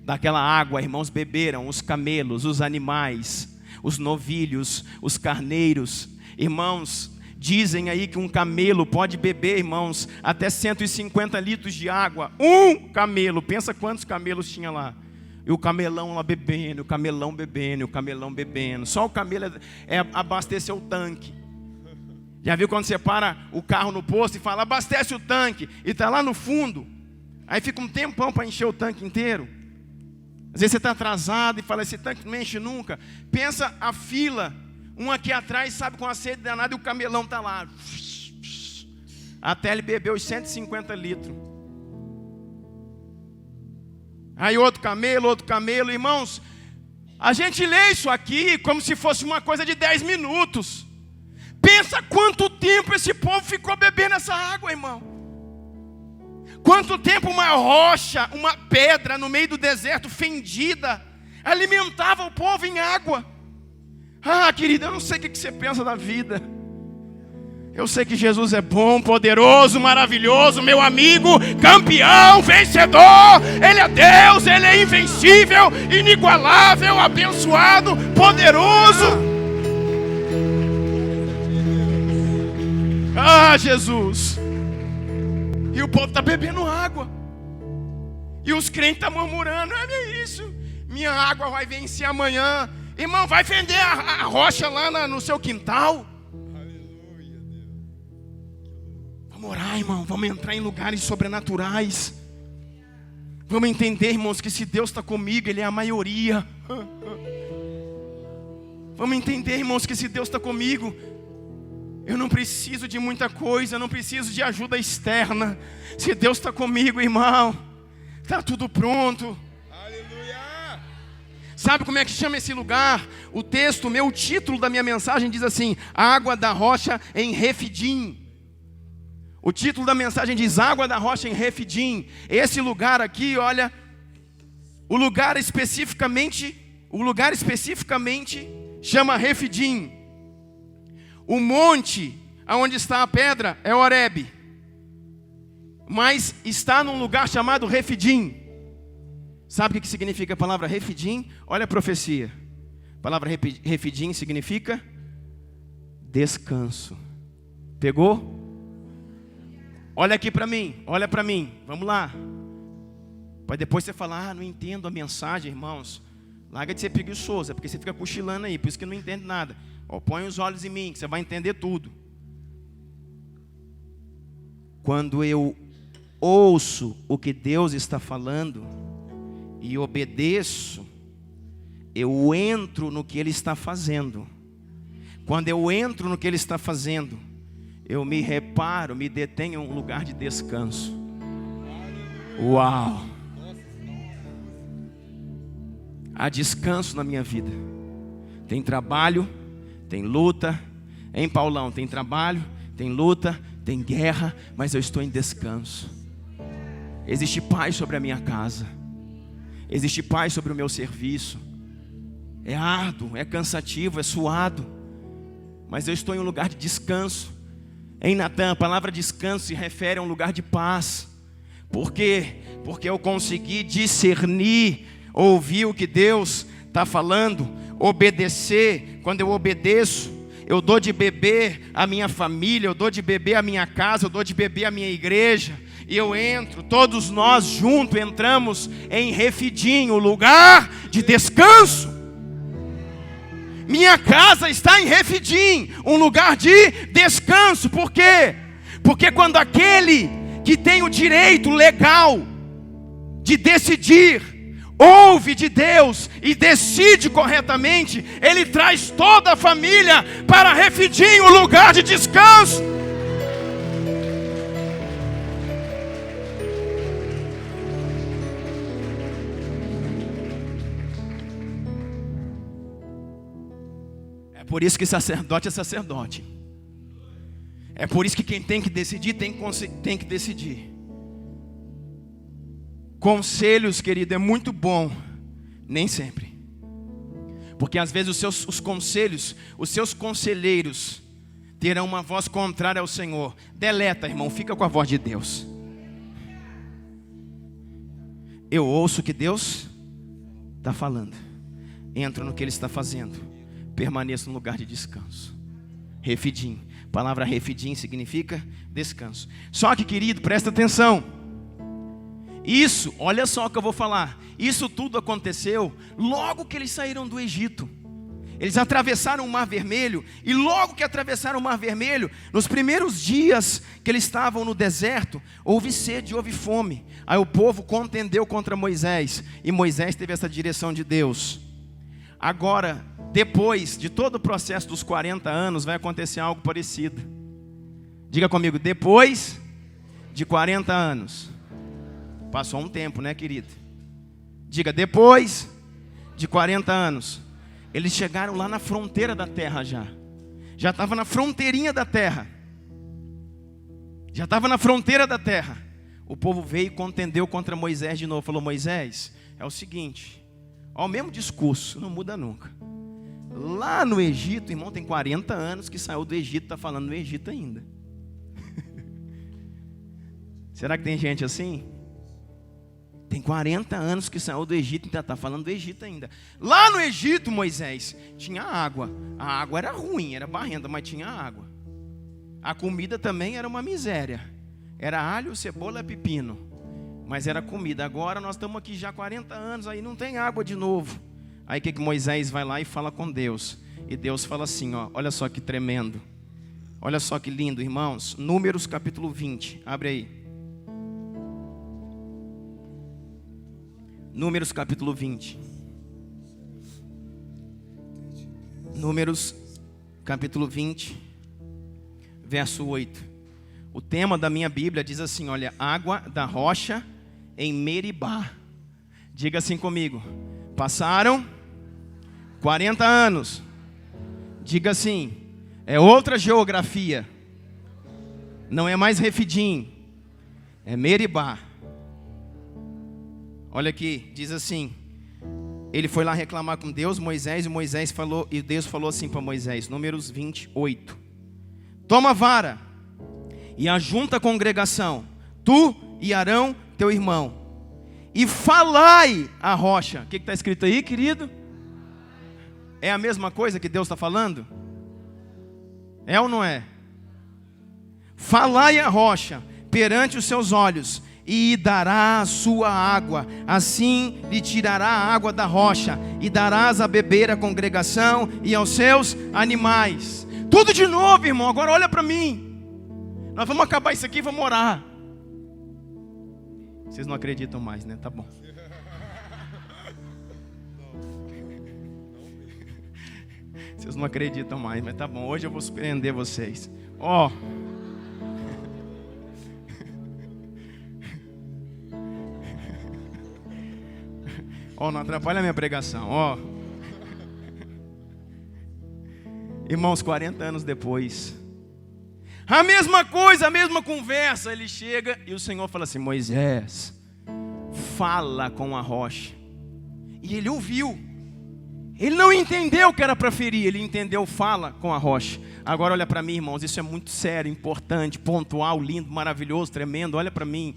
Daquela água, irmãos, beberam os camelos, os animais, os novilhos, os carneiros. Irmãos, dizem aí que um camelo pode beber, irmãos, até 150 litros de água. Um camelo, pensa quantos camelos tinha lá. E o camelão lá bebendo, o camelão bebendo, o camelão bebendo. Só o camelo é abastecer o tanque. Já viu quando você para o carro no posto e fala: abastece o tanque, e está lá no fundo. Aí fica um tempão para encher o tanque inteiro. Às vezes você está atrasado e fala: esse tanque não enche nunca. Pensa a fila. Um aqui atrás, sabe, com a sede danada, e o camelão está lá. até ele beber os 150 litros. Aí outro camelo, irmãos. A gente lê isso aqui como se fosse uma coisa de 10 minutos. Pensa quanto tempo esse povo ficou bebendo essa água, irmão. Quanto tempo uma rocha, uma pedra no meio do deserto, fendida, alimentava o povo em água. Ah, querido, eu não sei o que você pensa da vida. Eu sei que Jesus é bom, poderoso, maravilhoso, meu amigo, campeão, vencedor. Ele é Deus, Ele é invencível, inigualável, abençoado, poderoso. Ah, Jesus. E o povo está bebendo água. E os crentes estão murmurando: olha isso, minha água vai vencer amanhã. Irmão, vai fender a rocha lá no seu quintal. Vamos orar, irmão, vamos entrar em lugares sobrenaturais. Vamos entender, irmãos, que se Deus está comigo, Ele é a maioria. Vamos entender, irmãos, que se Deus está comigo, eu não preciso de muita coisa, eu não preciso de ajuda externa. Se Deus está comigo, irmão, está tudo pronto. Aleluia! Sabe como é que chama esse lugar? O texto, o título da minha mensagem diz assim: Água da rocha em Refidim. O título da mensagem diz Água da rocha em Refidim. Esse lugar aqui, olha, o lugar especificamente chama Refidim. O monte aonde está a pedra é Horebe, mas está num lugar chamado Refidim. Sabe o que significa a palavra Refidim? Olha a profecia. A palavra Refidim significa descanso. Pegou? Olha aqui para mim, olha para mim, vamos lá. Para depois você falar: não entendo a mensagem, irmãos. Larga de ser preguiçoso, é porque você fica cochilando aí, por isso que não entende nada. Põe os olhos em mim, que você vai entender tudo. Quando eu ouço o que Deus está falando e obedeço, eu entro no que Ele está fazendo. Quando eu entro no que Ele está fazendo, eu me reparo, me detenho em um lugar de descanso. Uau! Há descanso na minha vida. Tem trabalho, tem luta. Hein, Paulão? Tem trabalho, tem luta, tem guerra, mas eu estou em descanso. Existe paz sobre a minha casa. Existe paz sobre o meu serviço. É árduo, é cansativo, é suado, mas eu estou em um lugar de descanso. Em Natan, a palavra descanso se refere a um lugar de paz. Por quê? Porque eu consegui discernir, ouvir o que Deus está falando, obedecer. Quando eu obedeço, eu dou de beber a minha família, eu dou de beber a minha casa, eu dou de beber a minha igreja. E eu entro, todos nós juntos entramos em Refidim, o lugar de descanso. Minha casa está em Refidim, um lugar de descanso. Por quê? Porque quando aquele que tem o direito legal de decidir, ouve de Deus e decide corretamente, ele traz toda a família para Refidim, um lugar de descanso. Por isso que sacerdote é sacerdote. É por isso que quem tem que decidir, tem que decidir. Conselhos, querido, é muito bom. Nem sempre. Porque às vezes os seus conselheiros terão uma voz contrária ao Senhor. Deleta, irmão, fica com a voz de Deus. Eu ouço o que Deus está falando. Entro no que Ele está fazendo. Permaneça no lugar de descanso. Refidim. A palavra Refidim significa descanso. Só que, querido, presta atenção. Isso, olha só o que eu vou falar. Isso tudo aconteceu logo que eles saíram do Egito. Eles atravessaram o Mar Vermelho. E logo que atravessaram o Mar Vermelho, nos primeiros dias que eles estavam no deserto, houve sede, houve fome. Aí o povo contendeu contra Moisés. E Moisés teve essa direção de Deus. Agora, depois de todo o processo dos 40 anos, vai acontecer algo parecido. Diga comigo, depois de 40 anos. Passou um tempo, né, querido? Diga, depois de 40 anos. Eles chegaram lá na fronteira da terra já. Já estava na fronteirinha da terra. Já estava na fronteira da terra. O povo veio e contendeu contra Moisés de novo. Falou, Moisés, é o seguinte. Ó, o mesmo discurso, não muda nunca. Lá no Egito, irmão, tem 40 anos que saiu do Egito, está falando no Egito ainda. Será que tem gente assim? Tem 40 anos que saiu do Egito e ainda está falando do Egito ainda. Lá no Egito, Moisés, tinha água. A água era ruim, era barrenta, mas tinha água. A comida também era uma miséria. Era alho, cebola e pepino. Mas era comida. Agora nós estamos aqui já há 40 anos, aí não tem água de novo. Aí o que Moisés vai lá e fala com Deus. E Deus fala assim, ó, olha só que tremendo. Olha só que lindo, irmãos. Números capítulo 20, abre aí. Números capítulo 20. Números capítulo 20, verso 8. O tema da minha Bíblia diz assim, olha, água da rocha em Meribá. Diga assim comigo, passaram 40 anos. Diga assim, é outra geografia. Não é mais Refidim, é Meribá. Olha aqui, diz assim, ele foi lá reclamar com Deus, Moisés, e Moisés falou, e Deus falou assim para Moisés, Números 28. Toma a vara e ajunta a congregação, tu e Arão, teu irmão, e falai a rocha. O que está escrito aí, querido? É a mesma coisa que Deus está falando? É ou não é? Falai a rocha perante os seus olhos, e dará a sua água, assim lhe tirará a água da rocha, e darás a beber à congregação e aos seus animais. Tudo de novo, irmão, agora olha para mim. Nós vamos acabar isso aqui e vamos orar. Vocês não acreditam mais, né? Tá bom. Vocês não acreditam mais, mas tá bom. Hoje eu vou surpreender vocês. Ó. Ó, não atrapalha a minha pregação, ó. Irmãos, 40 anos depois, a mesma coisa, a mesma conversa. Ele chega e o Senhor fala assim, Moisés, fala com a rocha. E ele ouviu. Ele não entendeu que era para ferir, ele entendeu, fala com a rocha. Agora olha para mim, irmãos, isso é muito sério, importante, pontual, lindo, maravilhoso, tremendo. Olha para mim.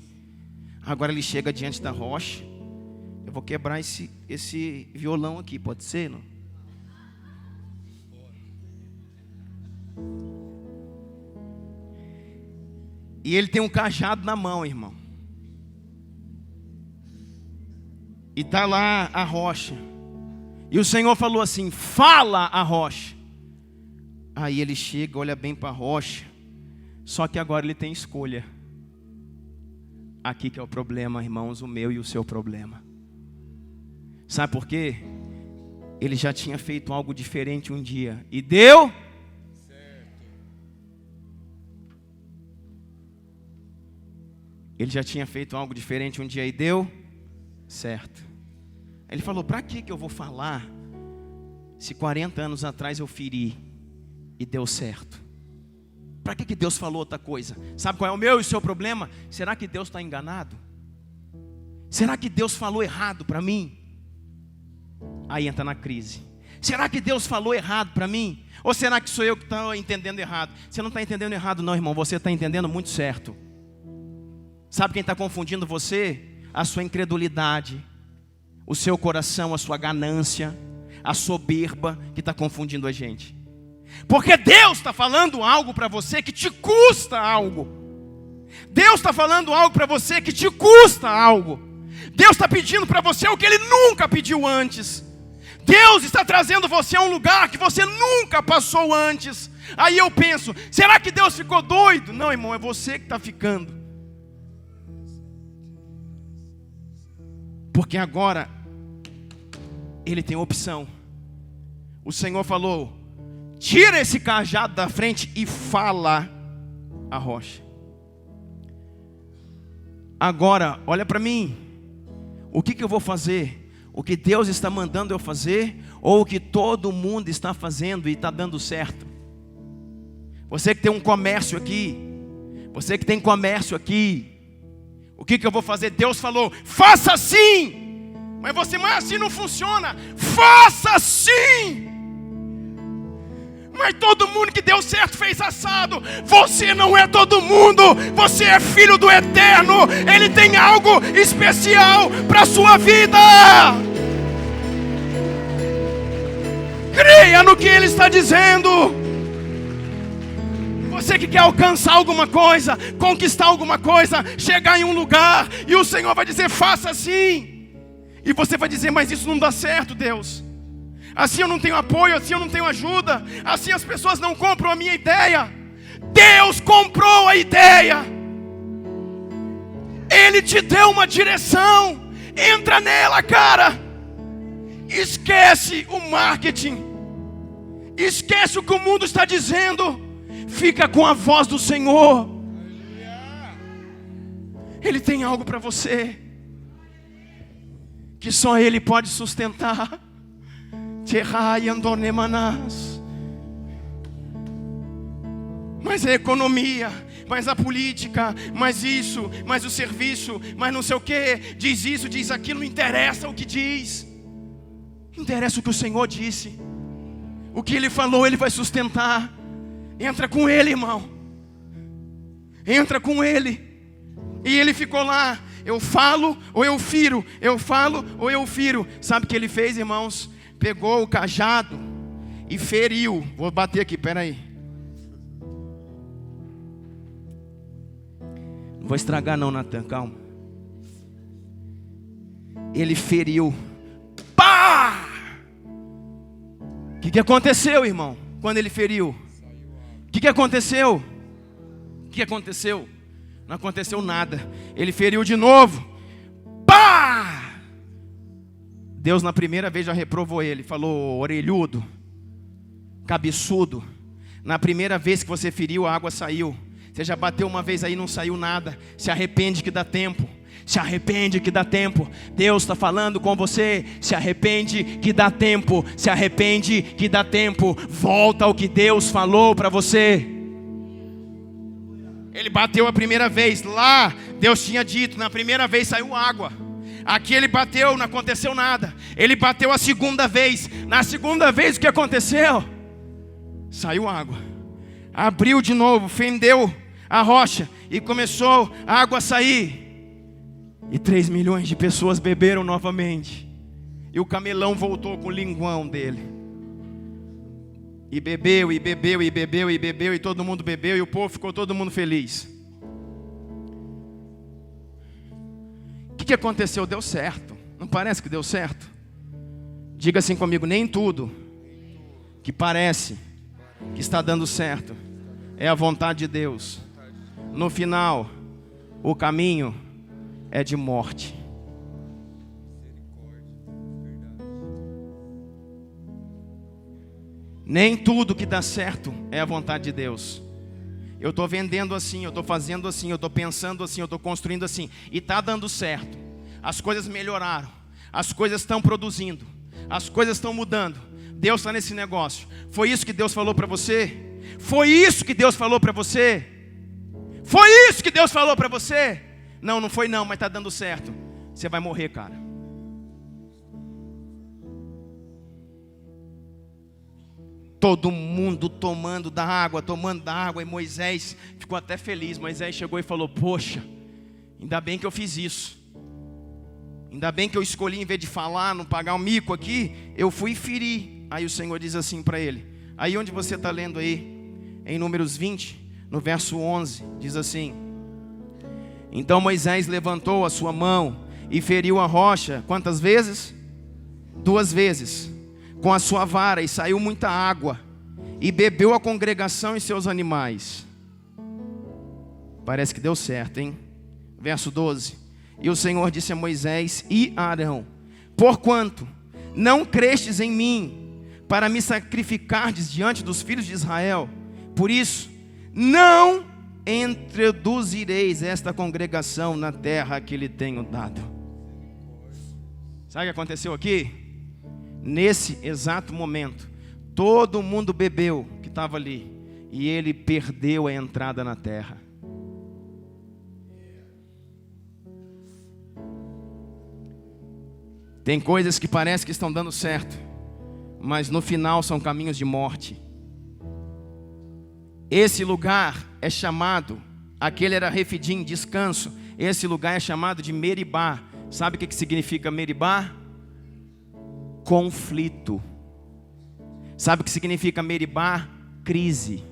Agora ele chega diante da rocha. Eu vou quebrar esse violão aqui, pode ser, não? E ele tem um cajado na mão, irmão. E está lá a rocha. E o Senhor falou assim, fala a rocha. Aí ele chega, olha bem para a rocha. Só que agora ele tem escolha. Aqui que é o problema, irmãos, o meu e o seu problema. Sabe por quê? Ele já tinha feito algo diferente um dia. E deu certo. Ele já tinha feito algo diferente um dia e deu certo. Ele falou, para que eu vou falar se 40 anos atrás eu feri e deu certo? Para que Deus falou outra coisa? Sabe qual é o meu e o seu problema? Será que Deus está enganado? Será que Deus falou errado para mim? Aí entra na crise. Será que Deus falou errado para mim? Ou será que sou eu que estou entendendo errado? Você não está entendendo errado não, irmão. Você está entendendo muito certo. Sabe quem está confundindo você? A sua incredulidade, o seu coração, a sua ganância, a soberba que está confundindo a gente. Porque Deus está falando algo para você que te custa algo. Deus está falando algo para você que te custa algo. Deus está pedindo para você o que Ele nunca pediu antes. Deus está trazendo você a um lugar que você nunca passou antes. Aí eu penso, será que Deus ficou doido? Não, irmão, é você que está ficando. Porque agora Ele tem opção. O Senhor falou, tira esse cajado da frente e fala a rocha. Agora, olha para mim. O que eu vou fazer? O que Deus está mandando eu fazer? Ou o que todo mundo está fazendo e está dando certo? Você que tem um comércio aqui. Você que tem comércio aqui. O que eu vou fazer? Deus falou, faça assim. Mas assim não funciona. Faça assim. Mas todo mundo que deu certo fez assado. Você não é todo mundo. Você é filho do Eterno. Ele tem algo especial para a sua vida. Creia no que Ele está dizendo. Você que quer alcançar alguma coisa, conquistar alguma coisa, chegar em um lugar, e o Senhor vai dizer, faça assim. E você vai dizer, mas isso não dá certo, Deus. Assim eu não tenho apoio, assim eu não tenho ajuda, assim as pessoas não compram a minha ideia. Deus comprou a ideia. Ele te deu uma direção. Entra nela, cara. Esquece o marketing. Esquece o que o mundo está dizendo. Fica com a voz do Senhor. Ele tem algo para você que só Ele pode sustentar. Mas a economia, mas a política, mas isso, mas o serviço, mas não sei o que, diz isso, diz aquilo, não interessa o que diz. Interessa o que o Senhor disse. O que Ele falou, Ele vai sustentar. Entra com Ele, irmão. Entra com Ele. E ele ficou lá. Eu falo ou eu firo. Eu falo ou eu firo. Sabe o que ele fez, irmãos? Pegou o cajado e feriu. Vou bater aqui, peraí. Não vou estragar não, Natan, calma. Ele feriu. Pá! O que aconteceu, irmão? Quando ele feriu? O que aconteceu? O que aconteceu? Não aconteceu nada. Ele feriu de novo. Pá! Deus na primeira vez já reprovou ele. Falou, orelhudo, cabeçudo. Na primeira vez que você feriu, a água saiu. Você já bateu uma vez aí e não saiu nada. Se arrepende que dá tempo. Se arrepende que dá tempo. Deus está falando com você. Se arrepende que dá tempo. Se arrepende que dá tempo. Volta ao que Deus falou para você. Ele bateu a primeira vez. Lá Deus tinha dito, na primeira vez saiu água. Aqui ele bateu, não aconteceu nada. Ele bateu a segunda vez. Na segunda vez o que aconteceu? Saiu água. Abriu de novo, fendeu a rocha e começou a água a sair. E 3 milhões de pessoas beberam novamente. E o camelão voltou com o linguão dele. E bebeu, e bebeu, e bebeu, e bebeu, e todo mundo bebeu, e o povo ficou todo mundo feliz. O que aconteceu? Deu certo. Não parece que deu certo? Diga assim comigo, nem tudo que parece que está dando certo é a vontade de Deus. No final, o caminho é de morte. Nem tudo que dá certo é a vontade de Deus. Eu estou vendendo assim, eu estou fazendo assim, eu estou pensando assim, eu estou construindo assim. E está dando certo. As coisas melhoraram. As coisas estão produzindo. As coisas estão mudando. Deus está nesse negócio. Foi isso que Deus falou para você? Foi isso que Deus falou para você? Foi isso que Deus falou para você? Não, não foi não, mas está dando certo. Você vai morrer, cara. Todo mundo tomando da água. E Moisés ficou até feliz. Moisés chegou e falou, poxa, ainda bem que eu fiz isso. Ainda bem que eu escolhi, em vez de falar, não pagar um mico aqui, eu fui e feri. Aí o Senhor diz assim para ele. Aí onde você está lendo aí? Em Números 20, no verso 11, diz assim. Então Moisés levantou a sua mão e feriu a rocha. Quantas vezes? 2 vezes. Com a sua vara, e saiu muita água, e bebeu a congregação e seus animais. Parece que deu certo, hein? Verso 12. E o Senhor disse a Moisés e a Arão: porquanto não crestes em mim, para me sacrificardes diante dos filhos de Israel, por isso não introduzireis esta congregação na terra que lhe tenho dado. Sabe o que aconteceu aqui? Nesse exato momento, todo mundo bebeu que estava ali, e ele perdeu a entrada na terra. Tem coisas que parece que estão dando certo, mas no final são caminhos de morte. Esse lugar é chamado, aquele era Refidim, descanso. Esse lugar é chamado de Meribá. Sabe o que significa Meribá? Conflito. Sabe o que significa Meribá? Crise.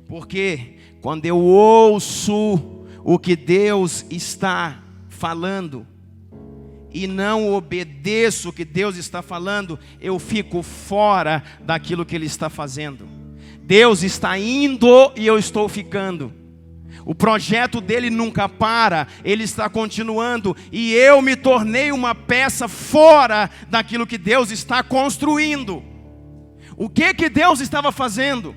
Porque quando eu ouço o que Deus está falando e não obedeço o que Deus está falando, eu fico fora daquilo que Ele está fazendo. Deus está indo e eu estou ficando. O projeto dele nunca para, ele está continuando, e eu me tornei uma peça fora daquilo que Deus está construindo. O que Deus estava fazendo?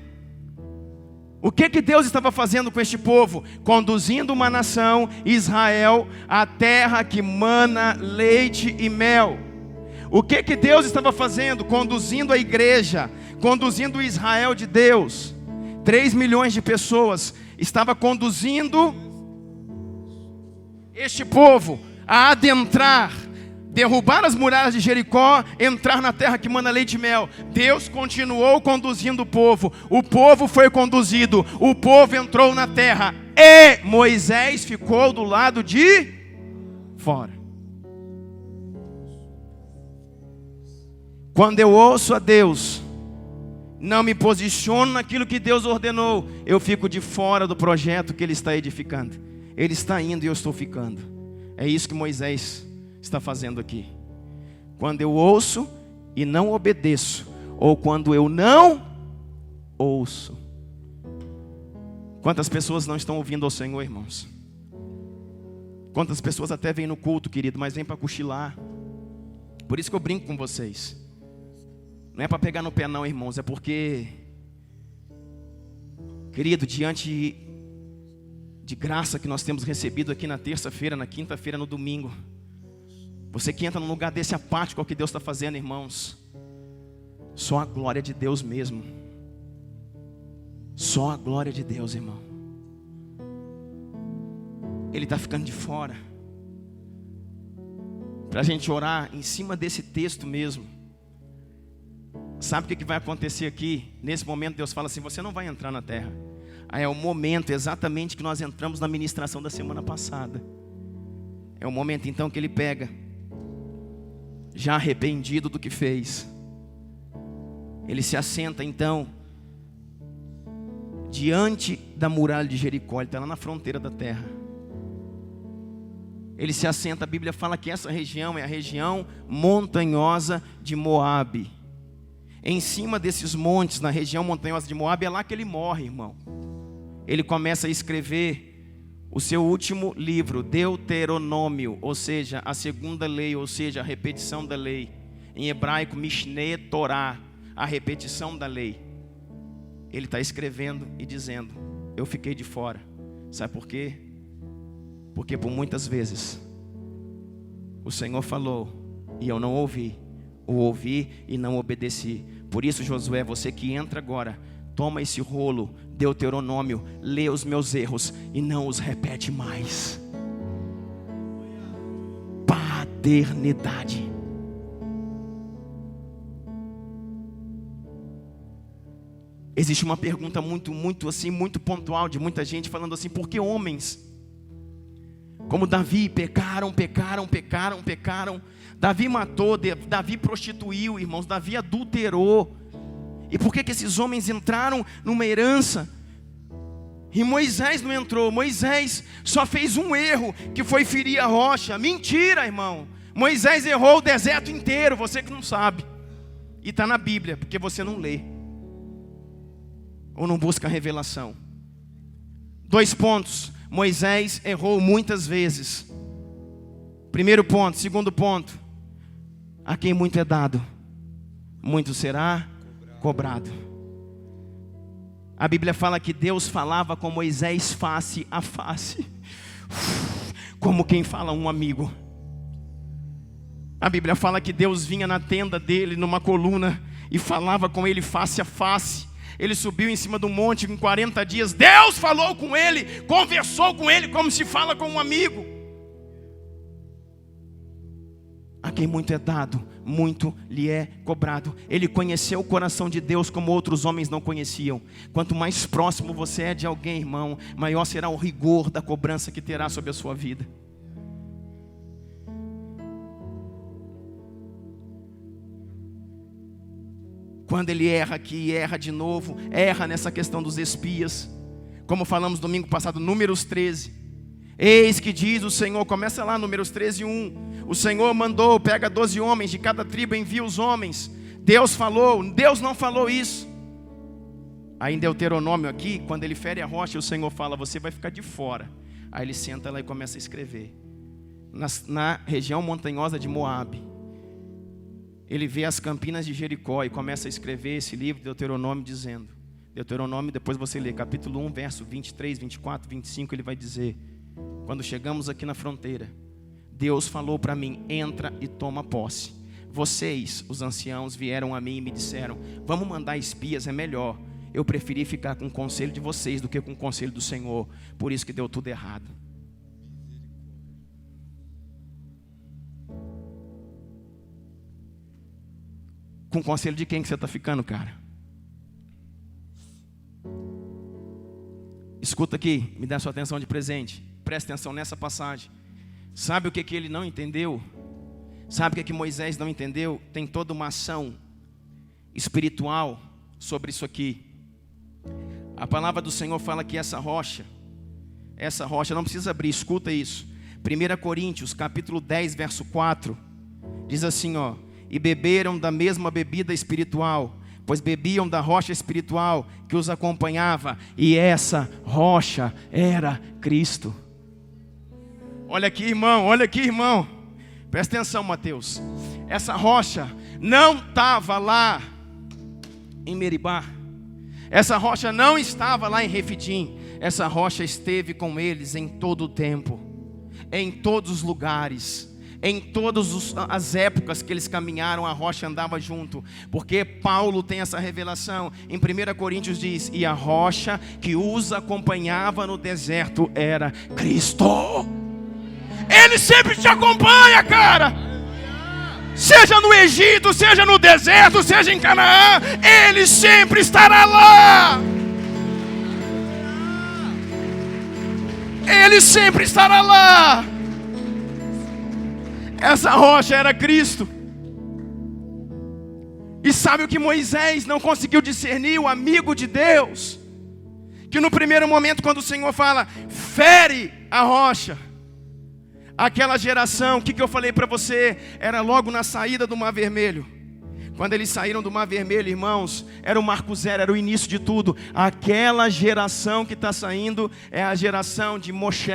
O que Deus estava fazendo com este povo? Conduzindo uma nação, Israel, à terra que mana leite e mel. O que Deus estava fazendo? Conduzindo a igreja, conduzindo o Israel de Deus. 3 milhões de pessoas. Estava conduzindo este povo a adentrar, derrubar as muralhas de Jericó, entrar na terra que mana leite e mel. Deus continuou conduzindo o povo foi conduzido, o povo entrou na terra, e Moisés ficou do lado de fora. Quando eu ouço a Deus, não me posiciono naquilo que Deus ordenou, eu fico de fora do projeto que Ele está edificando. Ele está indo e eu estou ficando. É isso que Moisés está fazendo aqui. Quando eu ouço e não obedeço, ou quando eu não ouço. Quantas pessoas não estão ouvindo ao Senhor, irmãos? Quantas pessoas até vêm no culto, querido, mas vêm para cochilar. Por isso que eu brinco com vocês. Não é para pegar no pé não, irmãos, é porque, querido, diante de graça que nós temos recebido aqui na terça-feira, na quinta-feira, no domingo, você que entra num lugar desse apático ao que Deus está fazendo, irmãos, só a glória de Deus mesmo. Só a glória de Deus, irmão. Ele está ficando de fora. Para a gente orar em cima desse texto mesmo. Sabe o que vai acontecer aqui? Nesse momento Deus fala assim: você não vai entrar na terra. Aí é o momento exatamente que nós entramos na ministração da semana passada. É o momento então que Ele pega, já arrependido do que fez, Ele se assenta então diante da muralha de Jericó. Ele está lá na fronteira da terra. Ele se assenta, a Bíblia fala que essa região é a região montanhosa de Moabe. Em cima desses montes, na região montanhosa de Moabe, é lá que ele morre, irmão. Ele começa a escrever o seu último livro, Deuteronômio, ou seja, a segunda lei, ou seja, a repetição da lei. Em hebraico, Mishneh Torah, a repetição da lei. Ele está escrevendo e dizendo: eu fiquei de fora. Sabe por quê? Porque por muitas vezes o Senhor falou e eu não ouvi, ou ouvi e não obedeci. Por isso, Josué, você que entra agora, toma esse rolo, Deuteronômio, lê os meus erros e não os repete mais. Paternidade. Existe uma pergunta muito pontual de muita gente falando assim: por que homens como Davi pecaram? Davi matou, Davi prostituiu, irmãos, Davi adulterou. E por que esses homens entraram numa herança e Moisés não entrou? Moisés só fez um erro, que foi ferir a rocha. Mentira, irmão. Moisés errou o deserto inteiro, você que não sabe. E está na Bíblia, porque você não lê ou não busca a revelação. 2 pontos. Moisés errou muitas vezes. Primeiro ponto. Segundo ponto: a quem muito é dado, muito será cobrado. A Bíblia fala que Deus falava com Moisés face a face, como quem fala a um amigo. A Bíblia fala que Deus vinha na tenda dele, numa coluna, e falava com ele face a face. Ele subiu em cima do monte em 40 dias. Deus falou com ele, conversou com ele como se fala com um amigo. A quem muito é dado, muito lhe é cobrado. Ele conheceu o coração de Deus como outros homens não conheciam. Quanto mais próximo você é de alguém, irmão, maior será o rigor da cobrança que terá sobre a sua vida. Quando ele erra aqui, erra de novo, erra nessa questão dos espias. Como falamos domingo passado, Números 13. Eis que diz o Senhor, começa lá, Números 13, 1. O Senhor mandou, pega 12 homens, de cada tribo envia os homens. Deus falou, Deus não falou isso. Aí em Deuteronômio aqui, quando ele fere a rocha, o Senhor fala, você vai ficar de fora. Aí ele senta lá e começa a escrever. Na região montanhosa de Moabe. Ele vê as campinas de Jericó e começa a escrever esse livro de Deuteronômio dizendo. Deuteronômio, depois você lê, capítulo 1, verso 23, 24, 25, ele vai dizer. Quando chegamos aqui na fronteira, Deus falou para mim, entra e toma posse. Vocês, os anciãos, vieram a mim e me disseram, vamos mandar espias, é melhor. Eu preferi ficar com o conselho de vocês do que com o conselho do Senhor. Por isso que deu tudo errado. Com o conselho de quem que você está ficando, cara? Escuta aqui, me dá sua atenção de presente. Presta atenção nessa passagem. Sabe o que ele não entendeu? Sabe o que Moisés não entendeu? Tem toda uma ação espiritual sobre isso aqui. A palavra do Senhor fala que essa rocha, não precisa abrir, escuta isso. 1 Coríntios, capítulo 10, verso 4, diz assim, ó. E beberam da mesma bebida espiritual, pois bebiam da rocha espiritual que os acompanhava, e essa rocha era Cristo. Olha aqui, irmão, presta atenção, Mateus. Essa rocha não estava lá em Meribá, essa rocha não estava lá em Refidim, essa rocha esteve com eles em todo o tempo, em todos os lugares. Em todas as épocas que eles caminharam, a rocha andava junto. Porque Paulo tem essa revelação. Em 1 Coríntios diz, e a rocha que os acompanhava no deserto era Cristo. Ele sempre te acompanha, cara. Seja no Egito, seja no deserto, seja em Canaã, Ele sempre estará lá. Ele sempre estará lá. Essa rocha era Cristo. E sabe o que Moisés não conseguiu discernir? O amigo de Deus, que no primeiro momento, quando o Senhor fala, fere a rocha, aquela geração, o que eu falei para você? Era logo na saída do Mar Vermelho. Quando eles saíram do Mar Vermelho, irmãos, era o marco zero, era o início de tudo. Aquela geração que está saindo é a geração de Moshe,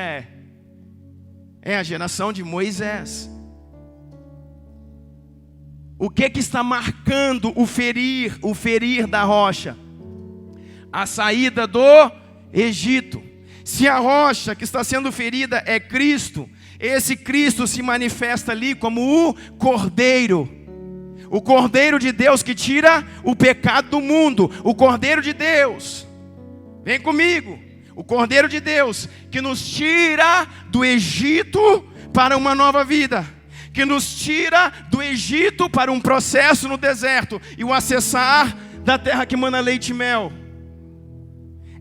é a geração de Moisés. O que está marcando o ferir da rocha? A saída do Egito. Se a rocha que está sendo ferida é Cristo, esse Cristo se manifesta ali como o Cordeiro de Deus que tira o pecado do mundo, o Cordeiro de Deus, vem comigo, o Cordeiro de Deus que nos tira do Egito para uma nova vida, que nos tira do Egito para um processo no deserto e o acessar da terra que mana leite e mel.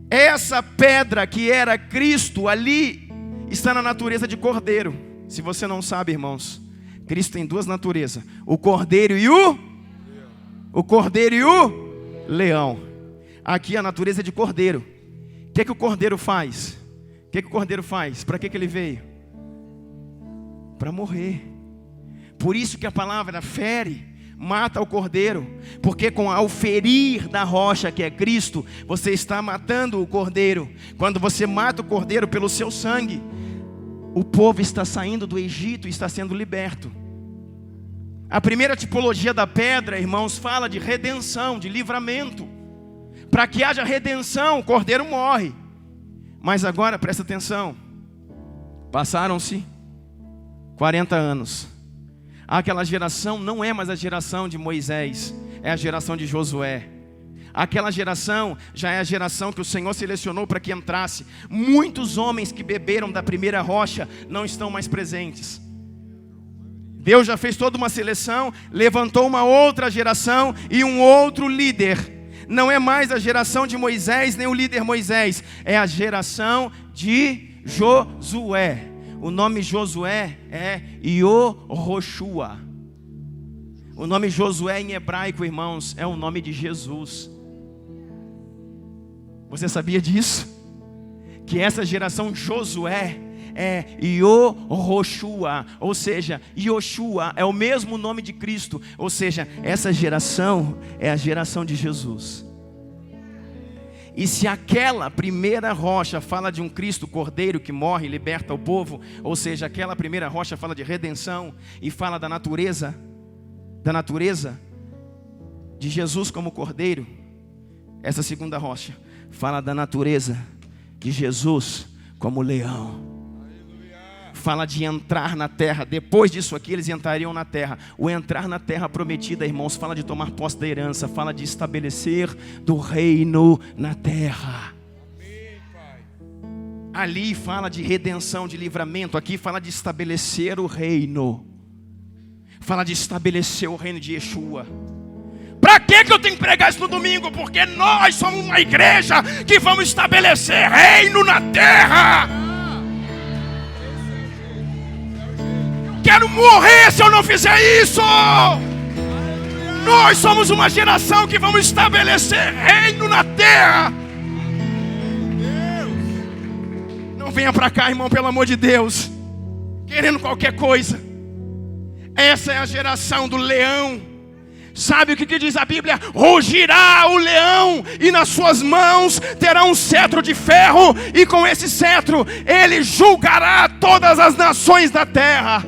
Essa pedra que era Cristo ali está na natureza de cordeiro. Se você não sabe, irmãos, Cristo tem duas naturezas: o cordeiro e o leão. Aqui a natureza de cordeiro. O que o cordeiro faz? O que o cordeiro faz? Para que ele veio? Para morrer. Por isso que a palavra fere, mata o cordeiro, porque ao ferir da rocha que é Cristo, você está matando o cordeiro. Quando você mata o cordeiro pelo seu sangue, o povo está saindo do Egito e está sendo liberto. A primeira tipologia da pedra, irmãos, fala de redenção, de livramento. Para que haja redenção, o cordeiro morre. Mas agora, presta atenção. Passaram-se 40 anos. Aquela geração não é mais a geração de Moisés, é a geração de Josué. Aquela geração já é a geração que o Senhor selecionou para que entrasse. Muitos homens que beberam da primeira rocha não estão mais presentes. Deus já fez toda uma seleção, levantou uma outra geração e um outro líder. Não é mais a geração de Moisés, nem o líder Moisés, é a geração de Josué. O nome Josué é Yehoshua. O nome Josué em hebraico, irmãos, é o nome de Jesus. Você sabia disso? Que essa geração Josué é Yehoshua, ou seja, Yoshua é o mesmo nome de Cristo, ou seja, essa geração é a geração de Jesus. E se aquela primeira rocha fala de um Cristo Cordeiro que morre e liberta o povo, ou seja, aquela primeira rocha fala de redenção e fala da natureza de Jesus como Cordeiro, essa segunda rocha fala da natureza de Jesus como leão. Fala de entrar na terra. Depois disso aqui eles entrariam na terra. O entrar na terra prometida, irmãos, fala de tomar posse da herança. Fala de estabelecer do reino na terra. Ali fala de redenção, de livramento. Aqui fala de estabelecer o reino. Fala de estabelecer o reino de Yeshua. Para que eu tenho que pregar isso no domingo? Porque nós somos uma igreja que vamos estabelecer reino na terra. Quero morrer se eu não fizer isso. Nós somos uma geração que vamos estabelecer reino na terra. Não venha para cá, irmão, pelo amor de Deus, querendo qualquer coisa. Essa é a geração do leão. Sabe o que diz a Bíblia? Rugirá o leão e nas suas mãos terá um cetro de ferro, e com esse cetro ele julgará todas as nações da terra.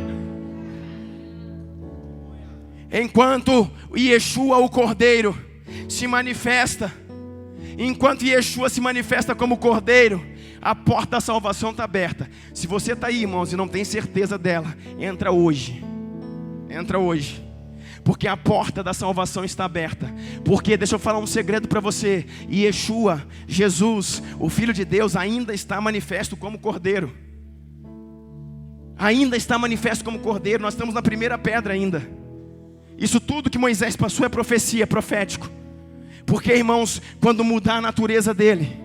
Enquanto Yeshua, o Cordeiro, se manifesta, enquanto Yeshua se manifesta como Cordeiro, a porta da salvação está aberta. Se você está aí, irmãos, e não tem certeza dela, entra hoje. Entra hoje. Porque a porta da salvação está aberta. Porque, deixa eu falar um segredo para você. Yeshua, Jesus, o Filho de Deus, ainda está manifesto como Cordeiro. Ainda está manifesto como Cordeiro. Nós estamos na primeira pedra ainda. Isso tudo que Moisés passou é profecia, profético. Porque, irmãos, quando mudar a natureza dele,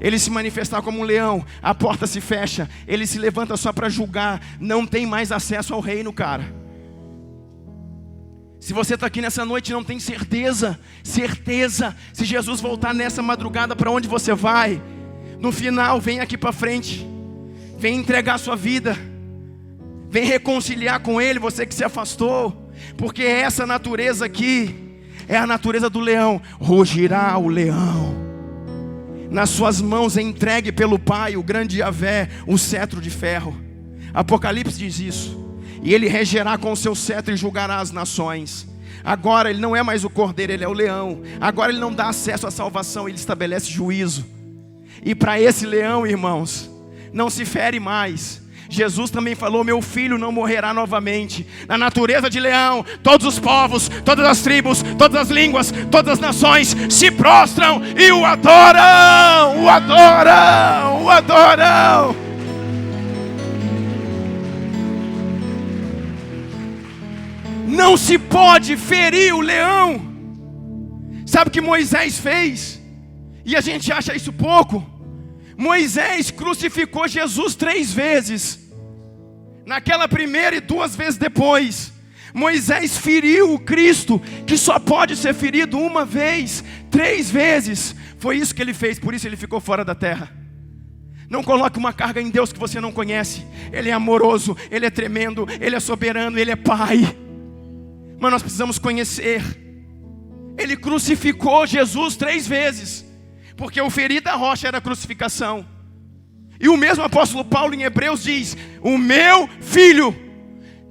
ele se manifestar como um leão, a porta se fecha, ele se levanta só para julgar, não tem mais acesso ao reino, cara. Se você está aqui nessa noite e não tem certeza, se Jesus voltar nessa madrugada, para onde você vai? No final, vem aqui para frente, vem entregar a sua vida, vem reconciliar com Ele, você que se afastou. Porque essa natureza aqui é a natureza do leão. Rugirá o leão. Nas suas mãos é entregue pelo Pai, o grande Yahvé, o cetro de ferro. Apocalipse diz isso. E ele regerá com o seu cetro e julgará as nações. Agora ele não é mais o cordeiro, ele é o leão. Agora ele não dá acesso à salvação, ele estabelece juízo. E para esse leão, irmãos, não se fere mais. Jesus também falou: meu filho não morrerá novamente. Na natureza de leão, todos os povos, todas as tribos, todas as línguas, todas as nações se prostram e o adoram, o adoram, o adoram. Não se pode ferir o leão. Sabe o que Moisés fez? E a gente acha isso pouco. Moisés crucificou Jesus 3 vezes. Naquela primeira e 2 vezes depois. Moisés feriu o Cristo, que só pode ser ferido uma vez, 3 vezes. Foi isso que ele fez, por isso ele ficou fora da terra. Não coloque uma carga em Deus que você não conhece. Ele é amoroso, Ele é tremendo, Ele é soberano, Ele é Pai. Mas nós precisamos conhecer. Ele crucificou Jesus 3 vezes. Porque o ferir da rocha era a crucificação. E o mesmo apóstolo Paulo em Hebreus diz: o meu filho,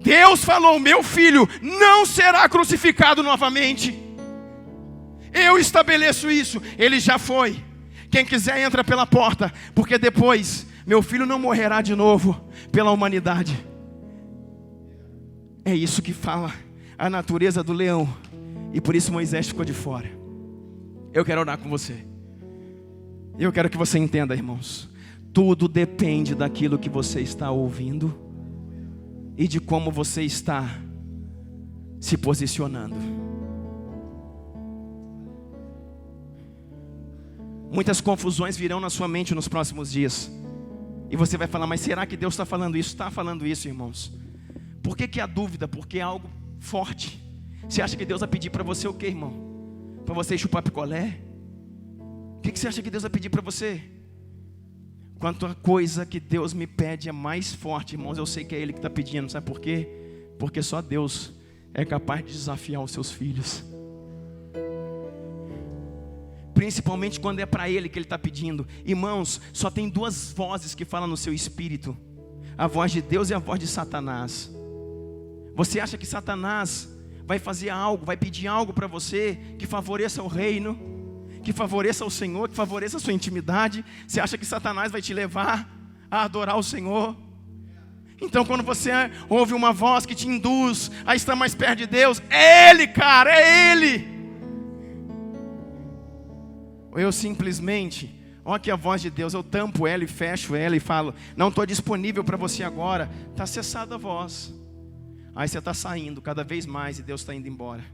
Deus falou, o meu filho não será crucificado novamente. Eu estabeleço isso. Ele já foi. Quem quiser entra pela porta, porque depois meu filho não morrerá de novo pela humanidade. É isso que fala a natureza do leão. E por isso Moisés ficou de fora. Eu quero orar com você. Eu quero que você entenda, irmãos. Tudo depende daquilo que você está ouvindo e de como você está se posicionando. Muitas confusões virão na sua mente nos próximos dias. E você vai falar, mas será que Deus está falando isso? Está falando isso, irmãos. Por que há dúvida? Porque é algo forte. Você acha que Deus vai pedir para você o quê, irmão? Para você chupar picolé? O que você acha que Deus vai pedir para você? Quanto a coisa que Deus me pede é mais forte, irmãos, eu sei que é Ele que está pedindo. Sabe por quê? Porque só Deus é capaz de desafiar os seus filhos. Principalmente quando é para Ele que Ele está pedindo. Irmãos, só tem duas vozes que falam no seu espírito: a voz de Deus e a voz de Satanás. Você acha que Satanás vai fazer algo, vai pedir algo para você que favoreça o reino, que favoreça o Senhor, que favoreça a sua intimidade? Você acha que Satanás vai te levar a adorar o Senhor? Então quando você ouve uma voz que te induz a estar mais perto de Deus, é Ele, cara, é Ele. Ou eu simplesmente, olha aqui a voz de Deus, eu tampo ela e fecho ela e falo, não estou disponível para você agora. Está cessada a voz. Aí você está saindo cada vez mais e Deus está indo embora.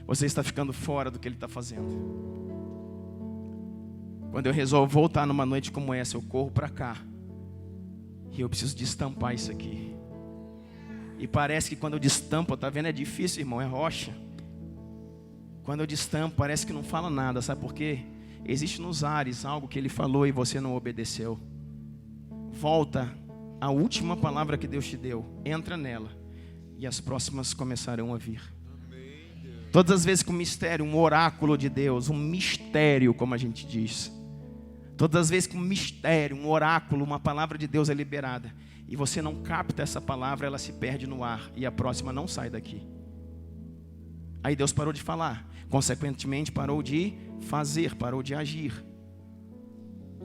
Você está ficando fora do que Ele está fazendo. Quando eu resolvo voltar numa noite como essa, eu corro para cá. E eu preciso destampar isso aqui. E parece que quando eu destampo, tá vendo? É difícil, irmão, é rocha. Quando eu destampo, parece que não fala nada, sabe por quê? Existe nos ares algo que Ele falou e você não obedeceu. Volta à última palavra que Deus te deu. Entra nela. E as próximas começarão a vir. Todas as vezes que um mistério, um oráculo de Deus, um mistério, como a gente diz. Todas as vezes que um mistério, um oráculo, uma palavra de Deus é liberada, e você não capta essa palavra, ela se perde no ar. E a próxima não sai daqui. Aí Deus parou de falar. Consequentemente parou de fazer, parou de agir.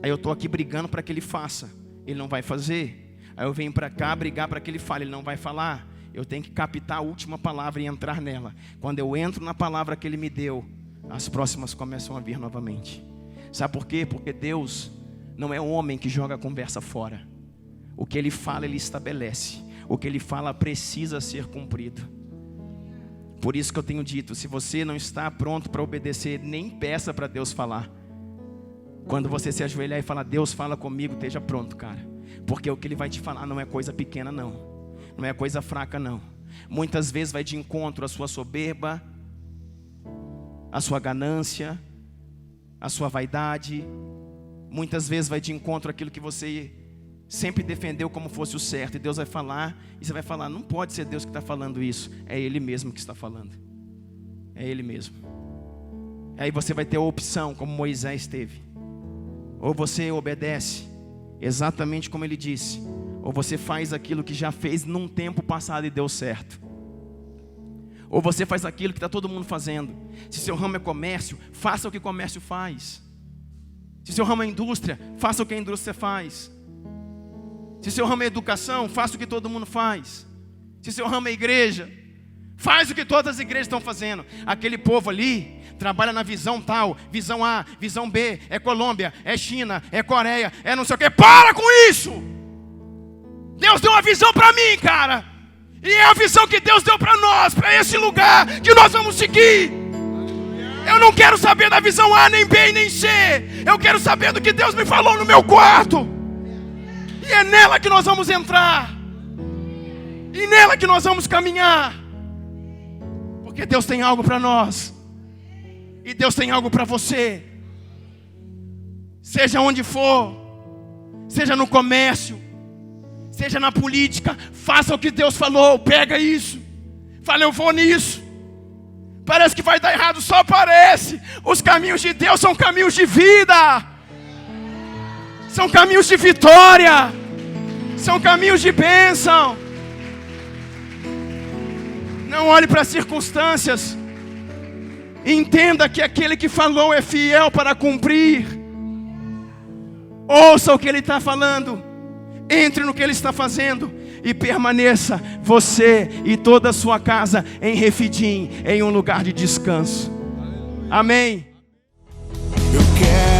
Aí eu estou aqui brigando para que Ele faça. Ele não vai fazer. Aí eu venho para cá brigar para que Ele fale. Ele não vai falar. Eu tenho que captar a última palavra e entrar nela. Quando eu entro na palavra que Ele me deu, as próximas começam a vir novamente. Sabe por quê? Porque Deus não é um homem que joga a conversa fora. O que Ele fala, Ele estabelece. O que Ele fala precisa ser cumprido. Por isso que eu tenho dito, se você não está pronto para obedecer, nem peça para Deus falar. Quando você se ajoelhar e falar, Deus fala comigo, esteja pronto, cara. Porque o que Ele vai te falar não é coisa pequena, não. Não é coisa fraca, não. Muitas vezes vai de encontro à sua soberba, à sua ganância, à sua vaidade. Muitas vezes vai de encontro àquilo que você sempre defendeu como fosse o certo. E Deus vai falar, e você vai falar, não pode ser Deus que está falando isso. É Ele mesmo que está falando. É Ele mesmo. Aí você vai ter a opção, como Moisés teve. Ou você obedece, exatamente como Ele disse, ou você faz aquilo que já fez num tempo passado e deu certo. Ou você faz aquilo que está todo mundo fazendo. Se seu ramo é comércio, faça o que o comércio faz. Se seu ramo é indústria, faça o que a indústria faz. Se seu ramo é educação, faça o que todo mundo faz. Se seu ramo é igreja, faz o que todas as igrejas estão fazendo. Aquele povo ali trabalha na visão tal, visão A, visão B, é Colômbia, é China, é Coreia, é não sei o que. Para com isso! Deus deu uma visão para mim, cara. E é a visão que Deus deu para nós, para esse lugar que nós vamos seguir. Eu não quero saber da visão A, nem B, nem C. Eu quero saber do que Deus me falou no meu quarto. E é nela que nós vamos entrar. E nela que nós vamos caminhar. Porque Deus tem algo para nós. E Deus tem algo para você. Seja onde for. Seja no comércio. Seja na política. Faça o que Deus falou. Pega isso. Fala, eu vou nisso. Parece que vai dar errado, só parece. Os caminhos de Deus são caminhos de vida. São caminhos de vitória. São caminhos de bênção. Não olhe para as circunstâncias. Entenda que aquele que falou é fiel para cumprir. Ouça o que Ele está falando. Entre no que Ele está fazendo. E permaneça, você e toda a sua casa, em Refidim, em um lugar de descanso. Amém. Eu quero